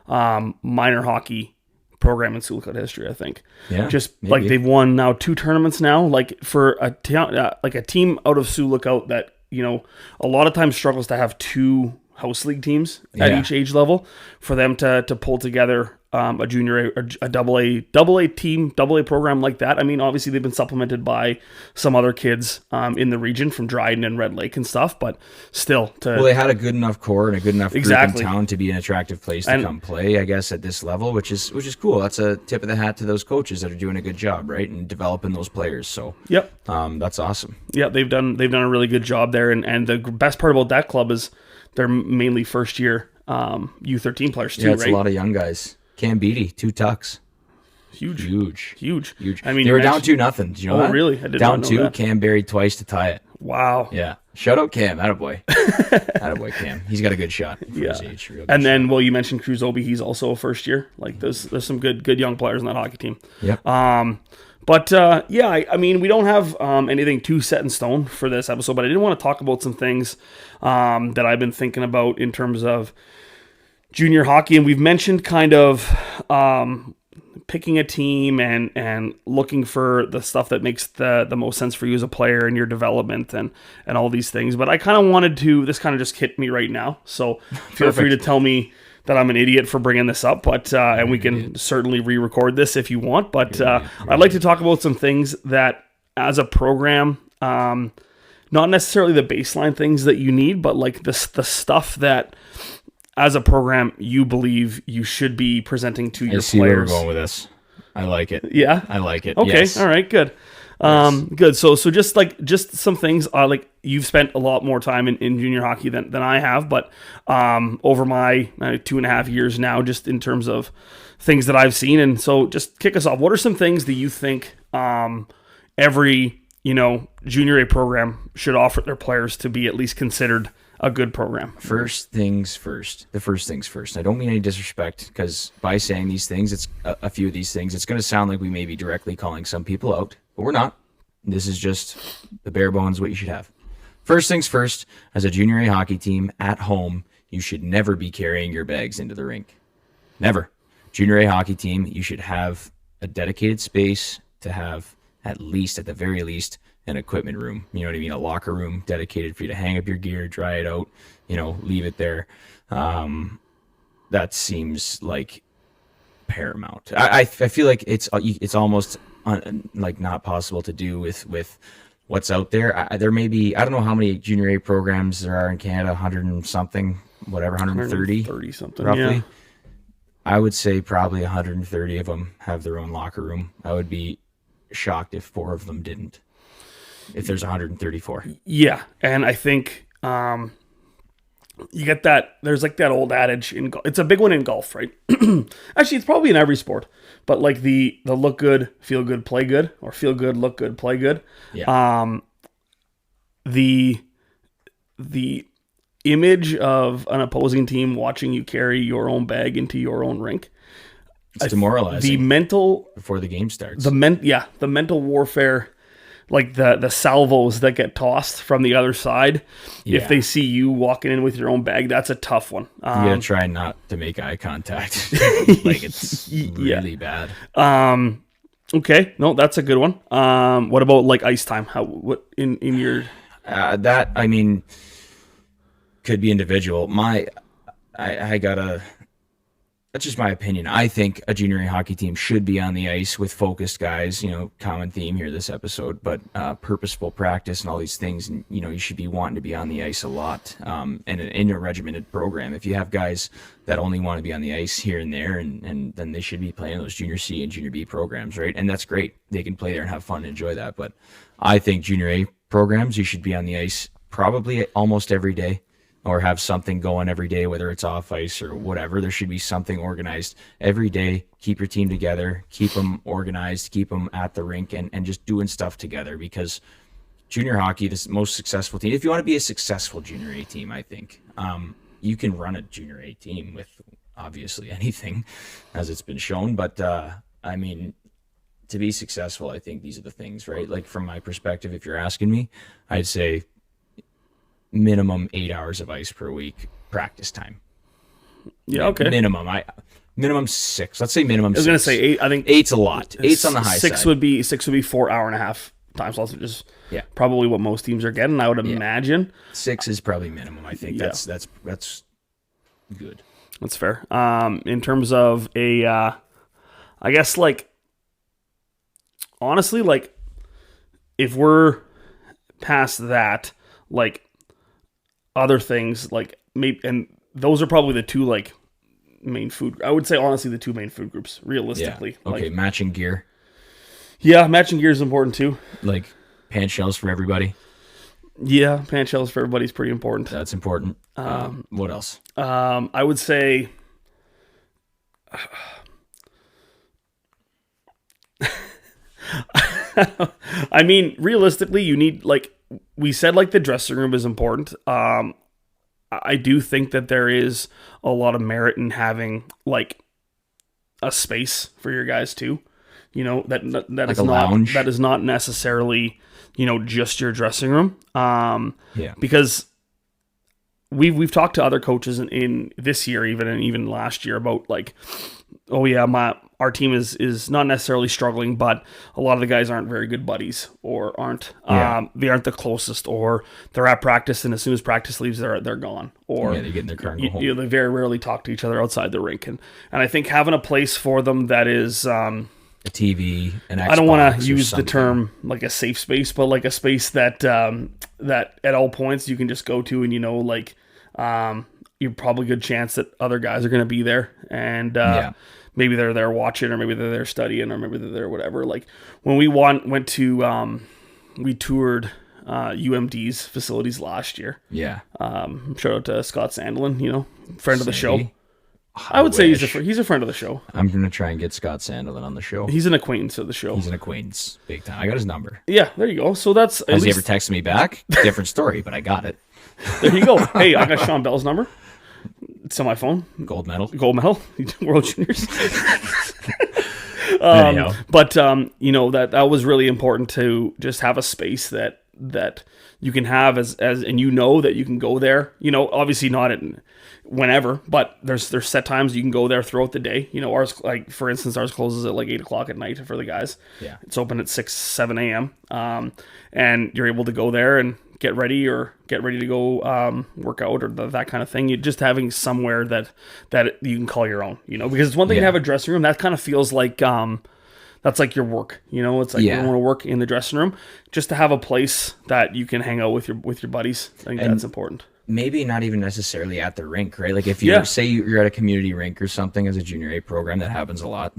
minor hockey program in Sulcott history, I think. Yeah, just maybe. They've won now 2 tournaments now. For a team out of Sioux Lookout that a lot of times struggles to have 2 house league teams at each age level, for them to pull together a junior a double A team, double A program like that. I mean, obviously they've been supplemented by some other kids in the region from Dryden and Red Lake and stuff, but still they had a good enough core and a good enough group Exactly. in town to be an attractive place to come play, I guess, at this level, which is cool. That's a tip of the hat to those coaches that are doing a good job, right, and developing those players. So yep, that's awesome. Yeah, they've done a really good job there, and the best part about that club is they're mainly first year U13 players too. Yeah, it's right? a lot of young guys. Cam Beatty, 2 tucks. Huge. I mean, they were down 2-0. Did you know that? Oh, really? I did down not know 2. that. Cam buried twice to tie it. Wow. Yeah. Shout out Cam. Attaboy. Attaboy Cam. He's got a good shot for his age. Real good And then, shot. you mentioned Cruz Obi. He's also a first year. There's some good young players in that hockey team. Yep. I mean, we don't have anything too set in stone for this episode, but I did want to talk about some things that I've been thinking about in terms of junior hockey. And we've mentioned kind of picking a team and looking for the stuff that makes the most sense for you as a player in your development and all these things. But I kind of wanted to, this kind of just hit me right now. So feel free to tell me that I'm an idiot for bringing this up, but and we can certainly re-record this if you want. But I'd like to talk about some things that, as a program, not necessarily the baseline things that you need, but the stuff that, as a program, you believe you should be presenting to your I see where we're players. going with this. I like it. Yeah, I like it. Okay, Yes. all right, good. Good. So just some things. You've spent a lot more time in junior hockey than I have, but over my 2.5 years now, just in terms of things that I've seen. And so, just kick us off. What are some things that you think every junior A program should offer their players to be at least considered a good program? First things first. The first things first. I don't mean any disrespect, because by saying these things, it's a few of these things, it's going to sound like we may be directly calling some people out, but we're not. This is just the bare bones what you should have. First things first, as a junior A hockey team at home, you should never be carrying your bags into the rink. Never. Junior A hockey team, you should have a dedicated space to have, at the very least, an equipment room. You know what I mean? A locker room dedicated for you to hang up your gear, dry it out, leave it there. That seems like paramount. I feel like it's almost not possible to do with what's out there. There may be, I don't know how many junior A programs there are in Canada, 100 and something, whatever, 130 something, roughly. yeah. I would say probably 130 of them have their own locker room. I would be shocked if 4 of them didn't. If there's 134. Yeah, and I think you get that. There's that old adage in golf. It's a big one in golf, right? Actually, it's probably in every sport. But the look good, feel good, play good, or feel good, look good, play good. Yeah. The image of an opposing team watching you carry your own bag into your own rink. It's demoralizing. The mental before the game starts. the mental warfare. like the salvos that get tossed from the other side. Yeah. If they see you walking in with your own bag, that's a tough one. You gotta try not to make eye contact. Like it's really bad. Okay, no, that's a good one. What about like ice time? What in your that, I mean, could be individual. I gotta. That's just my opinion. I think a junior A hockey team should be on the ice with focused guys. Common theme here this episode, but purposeful practice and all these things. And you should be wanting to be on the ice a lot. And in a regimented program, if you have guys that only want to be on the ice here and there, and then they should be playing those junior C and junior B programs, right? And that's great. They can play there and have fun and enjoy that. But I think junior A programs, you should be on the ice probably almost every day, or have something going every day, whether it's off ice or whatever. There should be something organized every day. Keep your team together, keep them organized, keep them at the rink, and just doing stuff together, because junior hockey, the most successful team, if you want to be a successful junior A team, I think, you can run a junior A team with obviously anything, as it's been shown. But, I mean, to be successful, I think these are the things, right? Like from my perspective, if you're asking me, I'd say minimum 8 hours of ice per week practice time. Yeah, okay. Minimum 6. Let's say minimum 6. I was gonna say 8. I think 8's a lot. 8's on the high six side. would be 4 hour-and-a-half time slots, which is probably what most teams are getting, I would imagine. 6 is probably minimum. I think that's good. That's fair. In terms of I guess, like, honestly, like, if we're past that, like, other things, like, maybe, and those are probably the two, like, main food, I would say, honestly, the two main food groups, realistically. Yeah. Okay, like, matching gear. Yeah, matching gear is important too. Like pant shells for everybody. Yeah, pant shells for everybody's pretty important. That's important. What else? I would say I mean, realistically, you need, like we said, like, the dressing room is important. I do think that there is a lot of merit in having, like, a space for your guys too. That like is a not lounge. that is not necessarily, just your dressing room. Because we've talked to other coaches in this year, even last year, about, like, oh yeah, our team is not necessarily struggling, but a lot of the guys aren't very good buddies, or aren't they aren't the closest, or they're at practice, and as soon as practice leaves, they're gone, or they get in their car and go home. They very rarely talk to each other outside the rink, and I think having a place for them that is a TV, an Xbox, I don't want to use something. the term like a safe space, but like a space that that at all points you can just go to, and like you're probably a good chance that other guys are going to be there, and maybe they're there watching, or maybe they're there studying, or maybe they're there whatever. Like when we went to we toured UMD's facilities last year. Yeah. Shout out to Scott Sandelin, friend of the show. Sandy? I would say he's a friend of the show. I'm going to try and get Scott Sandelin on the show. He's an acquaintance of the show. He's an acquaintance, big time. I got his number. Yeah, there you go. So that's Has he ever texted me back? Different story, but I got it. There you go. Hey, I got Sean Bell's number. It's on my phone. Gold medal. World Juniors. Anyhow. But that was really important to just have a space that you can have as and that you can go there. Obviously not whenever, but there's set times you can go there throughout the day. Ours, like, for instance, ours closes at like 8:00 at night for the guys. Yeah, it's open at 7 a.m. And you're able to go there and get ready to go work out, or that kind of thing. You just having somewhere that you can call your own. Because it's one thing to have a dressing room that kind of feels like that's like your work. It's like you don't want to work in the dressing room. Just to have a place that you can hang out with your buddies, I think that's important. Maybe not even necessarily at the rink, right? Like if you say you're at a community rink or something as a junior A program, that happens a lot.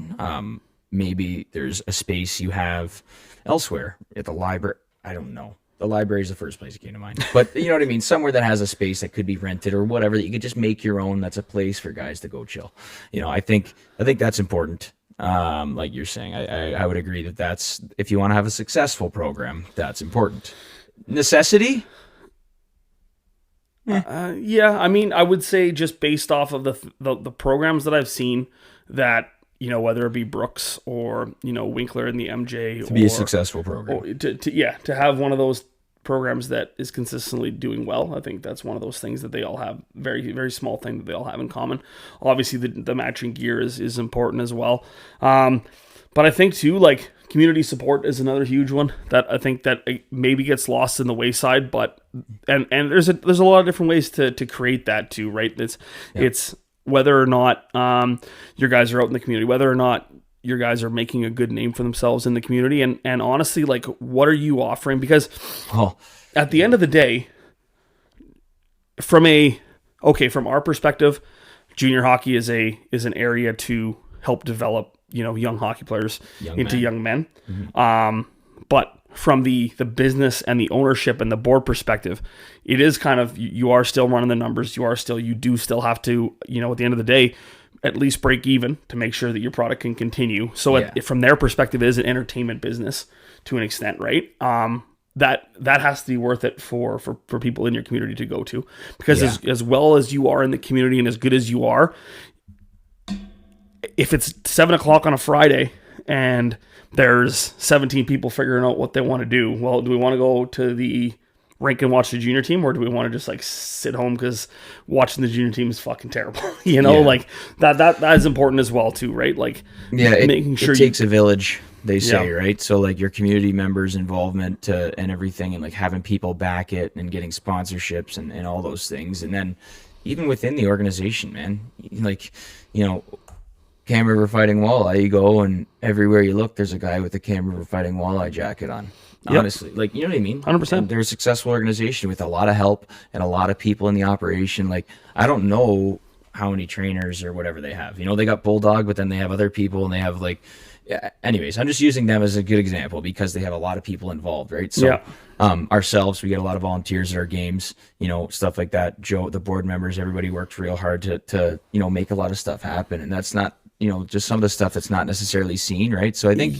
Maybe there's a space you have elsewhere at the library. I don't know. The library is the first place that came to mind. But you know what I mean? Somewhere that has a space that could be rented or whatever, that you could just make your own. That's a place for guys to go chill. I think that's important. Like you're saying, I would agree that's, if you want to have a successful program, that's important. Necessity? I mean, I would say, just based off of the programs that I've seen that whether it be Brooks or, Winkler in the MJ, To be a successful program. or to have one of those programs that is consistently doing well. I think that's one of those things that they all have, very, very small thing that they all have in common. Obviously the matching gear is important as well. But I think too, like, community support is another huge one that I think that maybe gets lost in the wayside, but and there's a lot of different ways to create that too, right? It's whether or not your guys are out in the community, whether or not your guys are making a good name for themselves in the community, and honestly, like, what are you offering? Because at the end of the day, from our perspective, junior hockey is an area to help develop young hockey players into young men. Mm-hmm. But from the business and the ownership and the board perspective, it is kind of, you are still running the numbers. You do still have to, at the end of the day, at least break even to make sure that your product can continue. So from their perspective, it is an entertainment business to an extent, right? That has to be worth it for people in your community to go to, because as well as you are in the community and as good as you are, if it's 7:00 on a Friday and there's 17 people figuring out what they want to do, well, do we want to go to the rink and watch the junior team, or do we want to just like sit home because watching the junior team is fucking terrible? Like that is important as well too, right? Like, making sure it takes a village, they say, right? So like your community members' involvement and everything, and like having people back it and getting sponsorships and all those things, and then even within the organization, man, like, Cam River Fighting Walleye, you go and everywhere you look, there's a guy with a Cam River Fighting Walleye jacket on. Honestly, like, you know what I mean? 100%. And they're a successful organization with a lot of help and a lot of people in the operation. Like, I don't know how many trainers or whatever they have. They got Bulldog, but then they have other people, and they have like, anyways, I'm just using them as a good example because they have a lot of people involved, right? So ourselves, we get a lot of volunteers at our games, stuff like that. Joe, the board members, everybody worked real hard to make a lot of stuff happen. And that's not, just some of the stuff that's not necessarily seen, right? So I think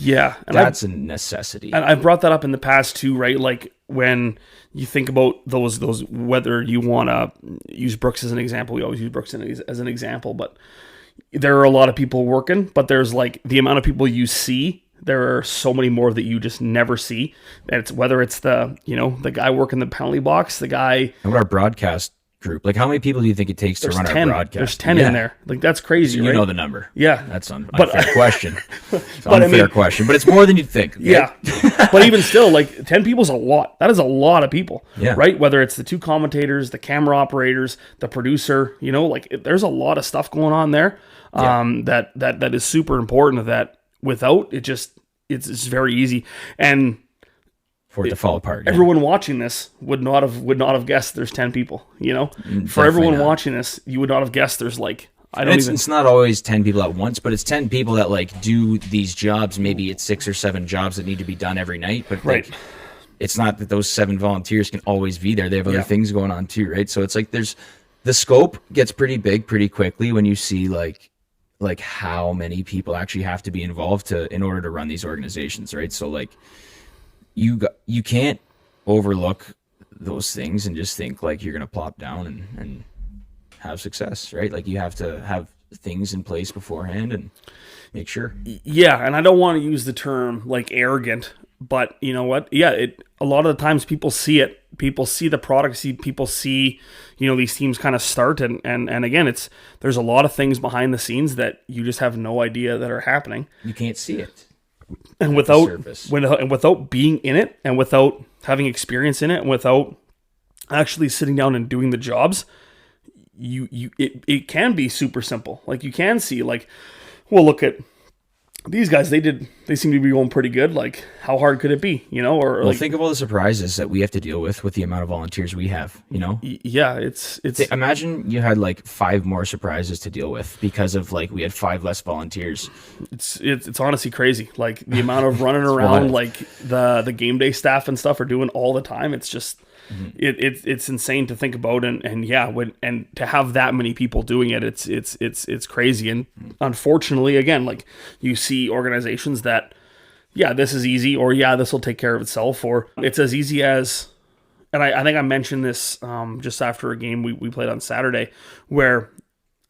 that's a necessity. And I've brought that up in the past too, right? Like, when you think about those, whether you want to use Brooks as an example, we always use Brooks as an example, but there are a lot of people working, but there's like the amount of people you see, there are so many more that you just never see. And it's whether it's the guy working the penalty box, the guy. And what our broadcast group, like, how many people do you think it takes to run our broadcast? There's 10 in there. Like, that's crazy. So right? Know the number. Yeah, that's unfair question. It's an unfair question, but it's more than you'd think. Okay? Yeah, but even still, like, 10 people is a lot. That is a lot of people. Yeah. Right. Whether it's the two commentators, the camera operators, the producer, there's a lot of stuff going on there. That is super important. That without it, it's very easy and. For it to fall apart. Everyone watching this would not have guessed there's 10 people, For everyone watching this, you would not have guessed there's like, it's not always 10 people at once, but it's 10 people that like do these jobs. Maybe it's 6 or 7 jobs that need to be done every night, but right. Like, it's not that those 7 volunteers can always be there. They have other things going on too, right? So it's like the scope gets pretty big pretty quickly when you see like how many people actually have to be involved in order to run these organizations, right? So like, you can't overlook those things and just think like you're going to plop down and have success, right? Like, you have to have things in place beforehand and make sure. Yeah, and I don't want to use the term like arrogant, but you know what? Yeah, a lot of the times people see it. People see the product, people see, these teams kind of start and again, there's a lot of things behind the scenes that you just have no idea that are happening. You can't see it. And without being in it, and without having experience in it, and without actually sitting down and doing the jobs, it can be super simple. Like, you can see, like, well, look at these guys. They seem to be going pretty good. Like, how hard could it be? Or like, think of all the surprises that we have to deal with the amount of volunteers we have. Yeah, it's. Imagine you had like 5 more surprises to deal with because of like we had 5 less volunteers. It's honestly crazy. Like, the amount of running around, like the game day staff and stuff are doing all the time. It's just. Mm-hmm. It's insane to think about, and to have that many people doing it, it's crazy. And unfortunately, again, like, you see organizations that, this is easy, or this will take care of itself, or it's as easy as, and I think I mentioned this just after a game we played on Saturday, where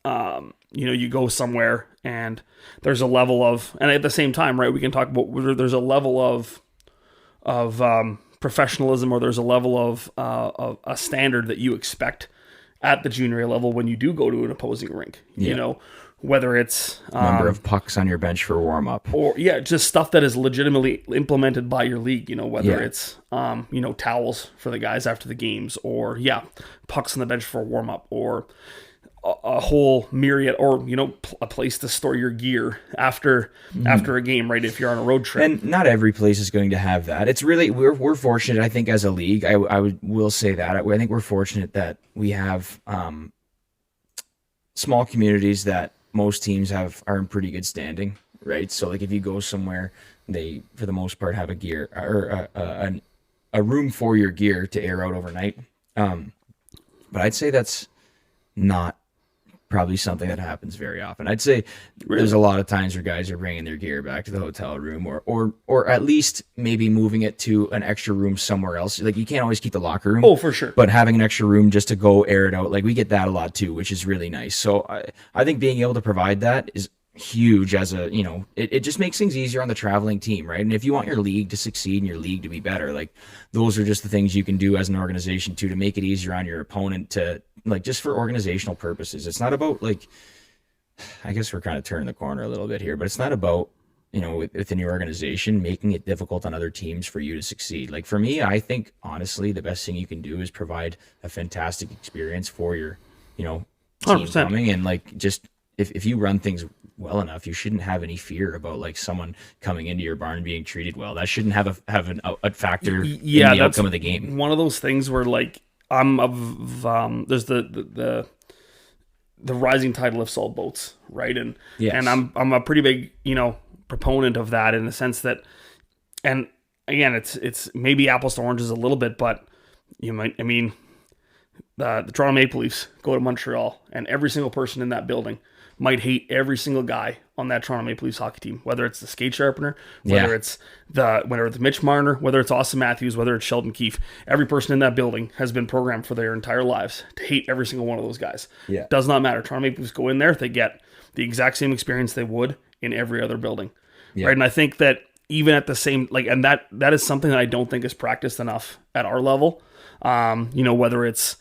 you go somewhere and there's a level of, and at the same time, right, we can talk about whether there's a level of professionalism, or there's a level of a standard that you expect at the junior A level when you do go to an opposing rink. You know, whether it's number of pucks on your bench for warm up, or just stuff that is legitimately implemented by your league. You know, whether it's towels for the guys after the games, or pucks on the bench for warm up, or a whole myriad, or a place to store your gear after a game, right? If you're on a road trip. And not every place is going to have that. It's really, we're fortunate, I think, as a league. I will say that I think we're fortunate that we have small communities that most teams are in pretty good standing, right? So like if you go somewhere, they for the most part have a gear or a room for your gear to air out overnight. But I'd say that's not probably something that happens very often. I'd say there's a lot of times where guys are bringing their gear back to the hotel room, or at least maybe moving it to an extra room somewhere else. Like you can't always keep the locker room. Oh, for sure. But having an extra room just to go air it out, like we get that a lot too, which is really nice. So I think being able to provide that is huge as a, it just makes things easier on the traveling team, right? And if you want your league to succeed and your league to be better, like those are just the things you can do as an organization too, to make it easier on your opponent to, like, just for organizational purposes. It's not about, like, I guess we're kind of turning the corner a little bit here, but it's not about, within your organization, making it difficult on other teams for you to succeed. Like for me, I think honestly, the best thing you can do is provide a fantastic experience for your, team 100%. coming. And like, just if you run things well enough, you shouldn't have any fear about like someone coming into your barn being treated well. That shouldn't have a factor in the outcome of the game. One of those things where like, there's the rising tide lifts all boats, right? And and I'm a pretty big proponent of that, in the sense that, and again, it's maybe apples to oranges a little bit, but the Toronto Maple Leafs go to Montreal, and every single person in that building might hate every single guy on that Toronto Maple Leafs hockey team, whether it's the skate sharpener, whether it's Mitch Marner, whether it's Austin Matthews, whether it's Sheldon Keefe. Every person in that building has been programmed for their entire lives to hate every single one of those guys. Yeah. Does not matter. Toronto Maple Leafs go in there, they get the exact same experience they would in every other building. Yeah. Right. And I think that even at the same, like, and that is something that I don't think is practiced enough at our level. Whether it's,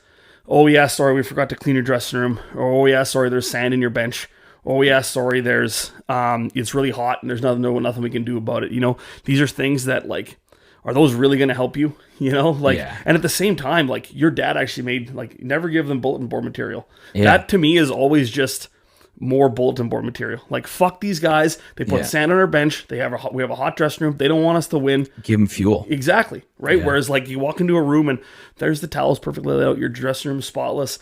oh yeah, sorry, we forgot to clean your dressing room, or oh yeah, sorry, there's sand in your bench. Oh yeah, sorry, there's it's really hot and there's nothing we can do about it. These are things that, like, are those really going to help you? And at the same time, like, your dad actually made, like, never give them bulletin board material. Yeah. That to me is always just more bulletin board material. Like, fuck these guys. They put sand on our bench. We have a hot dressing room. They don't want us to win. Give them fuel. Exactly. Right. Yeah. Whereas, like, you walk into a room and there's the towels perfectly laid out. Your dressing room is spotless.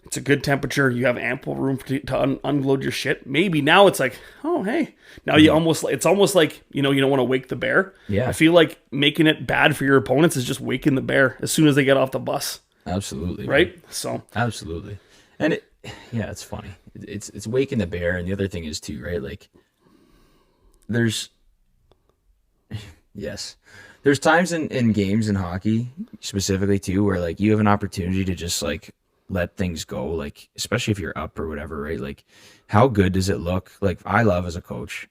It's a good temperature. You have ample room to unload your shit. Maybe now it's like, oh, hey. Now it's almost like, you don't want to wake the bear. Yeah. I feel like making it bad for your opponents is just waking the bear as soon as they get off the bus. Absolutely. Right? Man. So. Absolutely. And it's funny. It's waking the bear. And the other thing is too, right? Like, there's times in games in hockey specifically too, where like you have an opportunity to just like let things go, like, especially if you're up or whatever, right? Like, how good does it look? Like, I love as a coach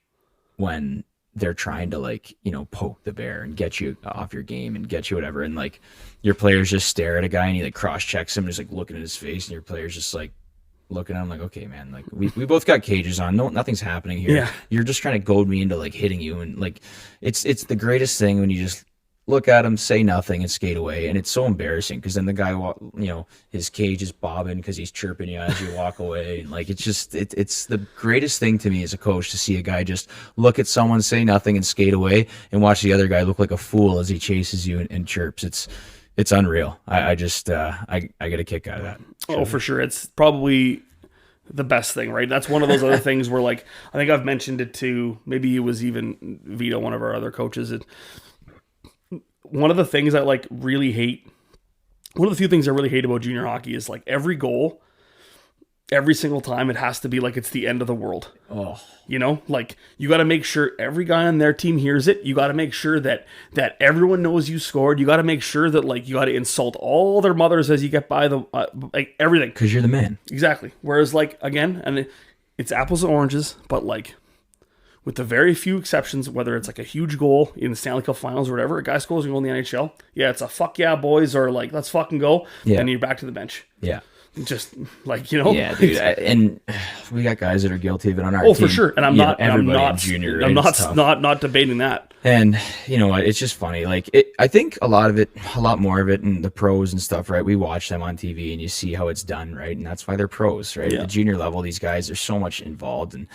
when they're trying to, like, poke the bear and get you off your game and get you whatever, and like your players just stare at a guy and he like cross checks him and just like looking at his face, and your players just like looking at him like, okay, man, like we both got cages on, nothing's happening here. Yeah. You're just trying to goad me into like hitting you, and like it's the greatest thing when you just look at him, say nothing, and skate away. And it's so embarrassing because then the guy, his cage is bobbing because he's chirping you as you walk away. And like, it's just, it's the greatest thing to me as a coach to see a guy just look at someone, say nothing, and skate away, and watch the other guy look like a fool as he chases you and chirps. It's unreal. I get a kick out of that. Oh, for sure. It's probably the best thing, right? That's one of those other things where, like, I think I've mentioned it to, maybe it was even Vito, one of our other coaches. One of the things I really hate, one of the few things I really hate about junior hockey is like every goal, every single time, it has to be like it's the end of the world. Oh, like you got to make sure every guy on their team hears it. You got to make sure that everyone knows you scored. You got to make sure that like you got to insult all their mothers as you get by the like everything, because you're the man. Exactly. Whereas like again, and it's apples and oranges, but like with the very few exceptions, whether it's like a huge goal in the Stanley Cup Finals or whatever, a guy scores a goal in the NHL. Yeah, it's a fuck yeah, boys, or like let's fucking go. Yeah. And you're back to the bench. Yeah. Just like, you know. Yeah, dude. And we got guys that are guilty of it on our Oh, team. for sure. And I'm You not. know, And I'm everybody in not. junior. Right? I'm It's tough. not debating that. And you know what? It's just funny. Like I think a lot more of it, and the pros and stuff, right? We watch them on TV, and you see how it's done, right? And that's why they're pros, right? Yeah. At the junior level, these guys are so much involved, and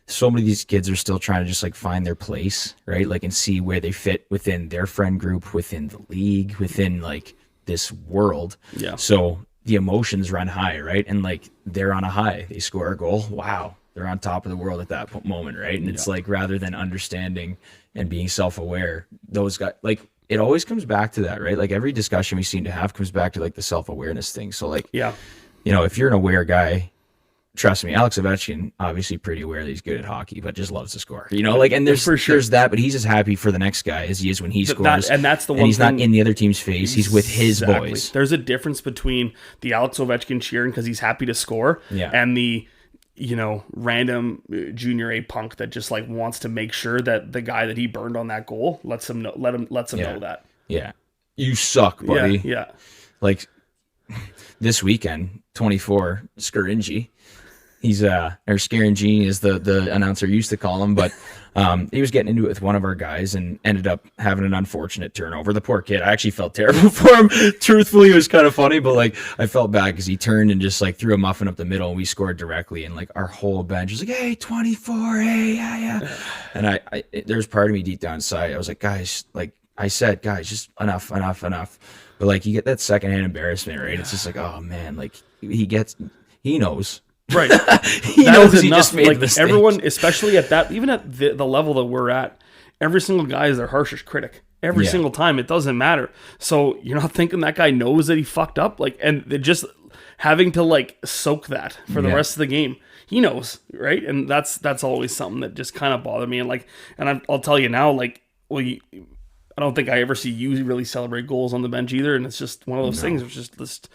so many of these kids are still trying to just like find their place, right? Like and see where they fit within their friend group, within the league, within like this world. Yeah. So the emotions run high, right? And like they're on a high. They score a goal. Wow. They're on top of the world at that moment, right? And it's like rather than understanding and being self-aware, those guys, like it always comes back to that, right? Like every discussion we seem to have comes back to like the self-awareness thing. So like, Yeah. you know, if you're an aware guy, trust me, Alex Ovechkin, obviously pretty aware that he's good at hockey, but just loves to score. You know, like, and there's For sure. there's that, but he's as happy for the next guy as he is when he scores. And that's the one and he's thing, not in the other team's face. He's with his Exactly. boys. There's a difference between the Alex Ovechkin cheering because he's happy to score, Yeah. and the, you know, random junior A punk that just like wants to make sure that the guy that he burned on that goal lets him know that. Yeah. You suck, buddy. Yeah. Like this weekend, 24, Scaringi. He's or Scaringi as the announcer used to call him, but he was getting into it with one of our guys and ended up having an unfortunate turnover. The poor kid, I actually felt terrible for him. Truthfully, it was kind of funny, but like I felt bad because he turned and just like threw a muffin up the middle, and we scored directly, and like our whole bench was like, "Hey, 24, hey, yeah." And I there's part of me deep down inside, I was like, guys, like I said, guys, just enough. But like you get that secondhand embarrassment, right? It's just like, oh man, like he knows. Right. He That knows is he enough. just made like a mistake. everyone, especially at that, even at the level that we're at, every single guy is their harshest critic. Every Yeah. single time, it doesn't matter. So you're not thinking that guy knows that he fucked up, like, and they're just having to like soak that for the Yeah. rest of the game. He knows, right? And that's always something that just kind of bothered me. And like, and I'll tell you now, like, well, I don't think I ever see you really celebrate goals on the bench either. And it's just one of those things. It's just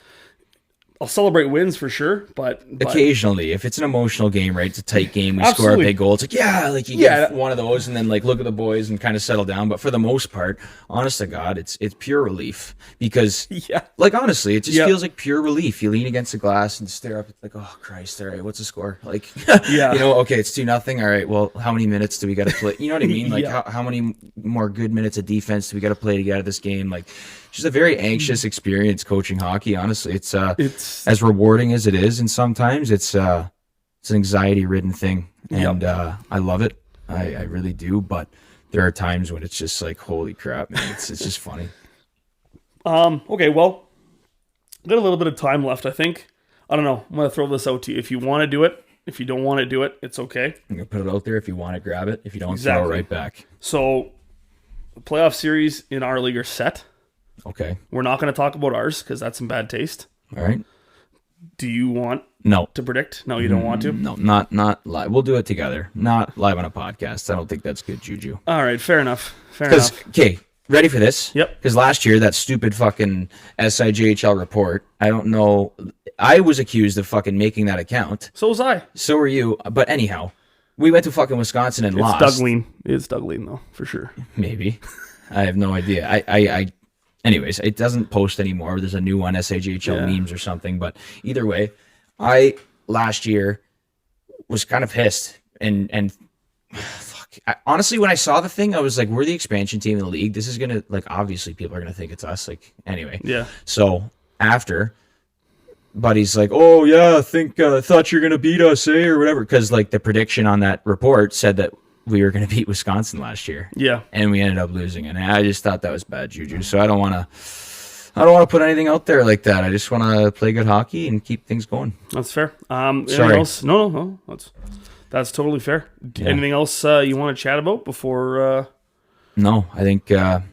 I'll celebrate wins for sure, but occasionally, if it's an emotional game, right? It's a tight game. We score a Absolutely. big goal. It's like, yeah, like you get one of those and then like look at the boys and kind of settle down. But for the most part, honest to God, it's pure relief because yeah. like honestly, it just Yeah. feels like pure relief. You lean against the glass and stare up. It's like, oh Christ, all right, what's the score? Like, Yeah. you know, okay, it's 2-0. All right, well, how many minutes do we got to play? You know what I mean? Like, Yeah. how many more good minutes of defense do we got to play to get out of this game? Like, just a very anxious experience coaching hockey. Honestly, it's as rewarding as it is, and sometimes it's an anxiety-ridden thing, and I love it. I really do. But there are times when it's just like, holy crap, man! It's just funny. Okay, well, got a little bit of time left, I think. I don't know. I'm gonna throw this out to you. If you want to do it, if you don't want to do it, it's okay. I'm gonna put it out there. If you want to grab it, if you don't, throw Exactly. it right back. So, the playoff series in our league are set. Okay. We're not going to talk about ours because that's in bad taste. All right. Do you want No. to predict? No, you don't want to? No, not live. We'll do it together. Not live on a podcast. I don't think that's good juju. All right, fair enough. Because, okay, ready for this? Yep. Because last year, that stupid fucking SIJHL report, I don't know. I was accused of fucking making that account. So was I. So were you. But anyhow, we went to fucking Wisconsin and lost. It's Doug Lean. It's Doug Lean, though, for sure. Maybe. I have no idea. Anyways, it doesn't post anymore. There's a new one, SIJHL memes or something. But either way, I last year was kind of pissed and fuck. Honestly, when I saw the thing, I was like, we're the expansion team in the league. This is gonna like obviously people are gonna think it's us. Like anyway. Yeah. So after, Buddy's like, oh yeah, thought you're gonna beat us, or whatever, because like the prediction on that report said that we were going to beat Wisconsin last year. Yeah. And we ended up losing. And I just thought that was bad juju. So I don't want to put anything out there like that. I just want to play good hockey and keep things going. That's fair. Anything Sorry. else? No. That's totally fair. Yeah. Anything else you want to chat about before? No, I think it's a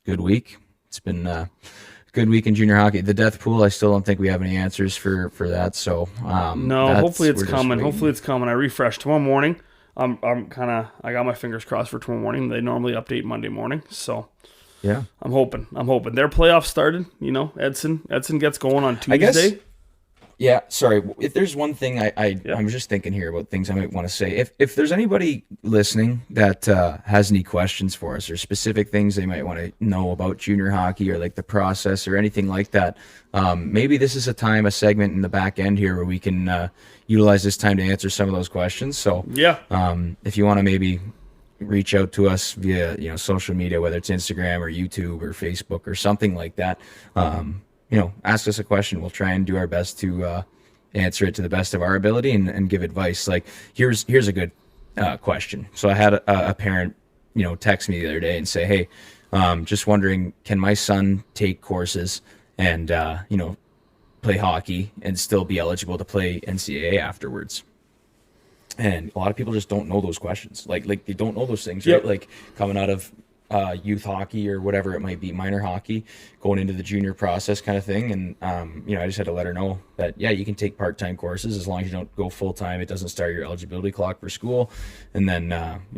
good week. It's been a good week in junior hockey. The death pool, I still don't think we have any answers for that. So No, hopefully it's we're just coming. waiting. Hopefully it's coming. I refreshed tomorrow morning. I got my fingers crossed for tomorrow morning. They normally update Monday morning, so Yeah. I'm hoping. Their playoffs started. You know, Edson gets going on Tuesday. Yeah, sorry. If there's one thing I'm just thinking here about things I might want to say. If there's anybody listening that has any questions for us or specific things they might want to know about junior hockey or like the process or anything like that, maybe this is a segment in the back end here where we can utilize this time to answer some of those questions. So if you want to maybe reach out to us via social media, whether it's Instagram or YouTube or Facebook or something like that. Ask us a question. We'll try and do our best to answer it to the best of our ability and give advice. Like here's a good question. So I had a parent, text me the other day and say, hey, just wondering, can my son take courses and, play hockey and still be eligible to play NCAA afterwards? And a lot of people just don't know those questions. Like they don't know those things, right? Like coming out of youth hockey or whatever it might be, minor hockey, going into the junior process kind of thing. And, I just had to let her know that, you can take part-time courses as long as you don't go full-time. It doesn't start your eligibility clock for school. And then,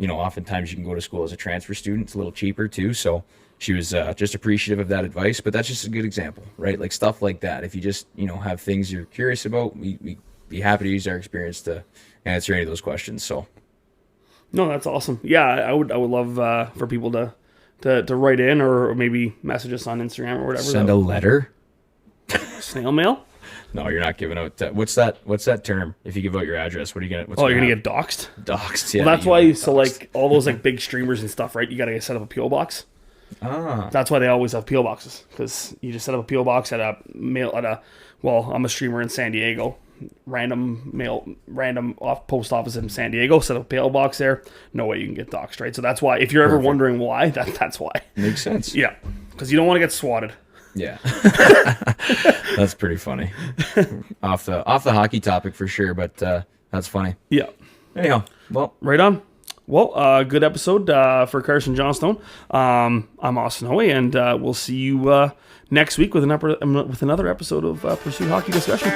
oftentimes you can go to school as a transfer student. It's a little cheaper too. So she was just appreciative of that advice, but that's just a good example, right? Like stuff like that. If you just, have things you're curious about, we'd be happy to use our experience to answer any of those questions. So. No, that's awesome. Yeah, I would love for people to write in or maybe message us on Instagram or whatever. Send a letter. Snail mail? No, you're not giving out. What's that term? If you give out your address, what are you gonna? You're gonna get doxxed. Doxxed. Yeah. Well, that's why. So like all those like big streamers and stuff, right? You gotta set up a PO box. That's why they always have PO boxes, because you just set up a PO box at a mail at a. Well, I'm a streamer in San Diego. Random off post office in San Diego, set up a PO box there. No way you can get doxxed, right? So that's why. If you're ever wondering why, that's why. Makes sense. Yeah, because you don't want to get swatted. Yeah, that's pretty funny. off the hockey topic for sure, but that's funny. Yeah. Anyhow, well, right on. Well, good episode for Carson Johnstone. I'm Austin Hoey, and we'll see you next week with another episode of Pursuit Hockey Discussion.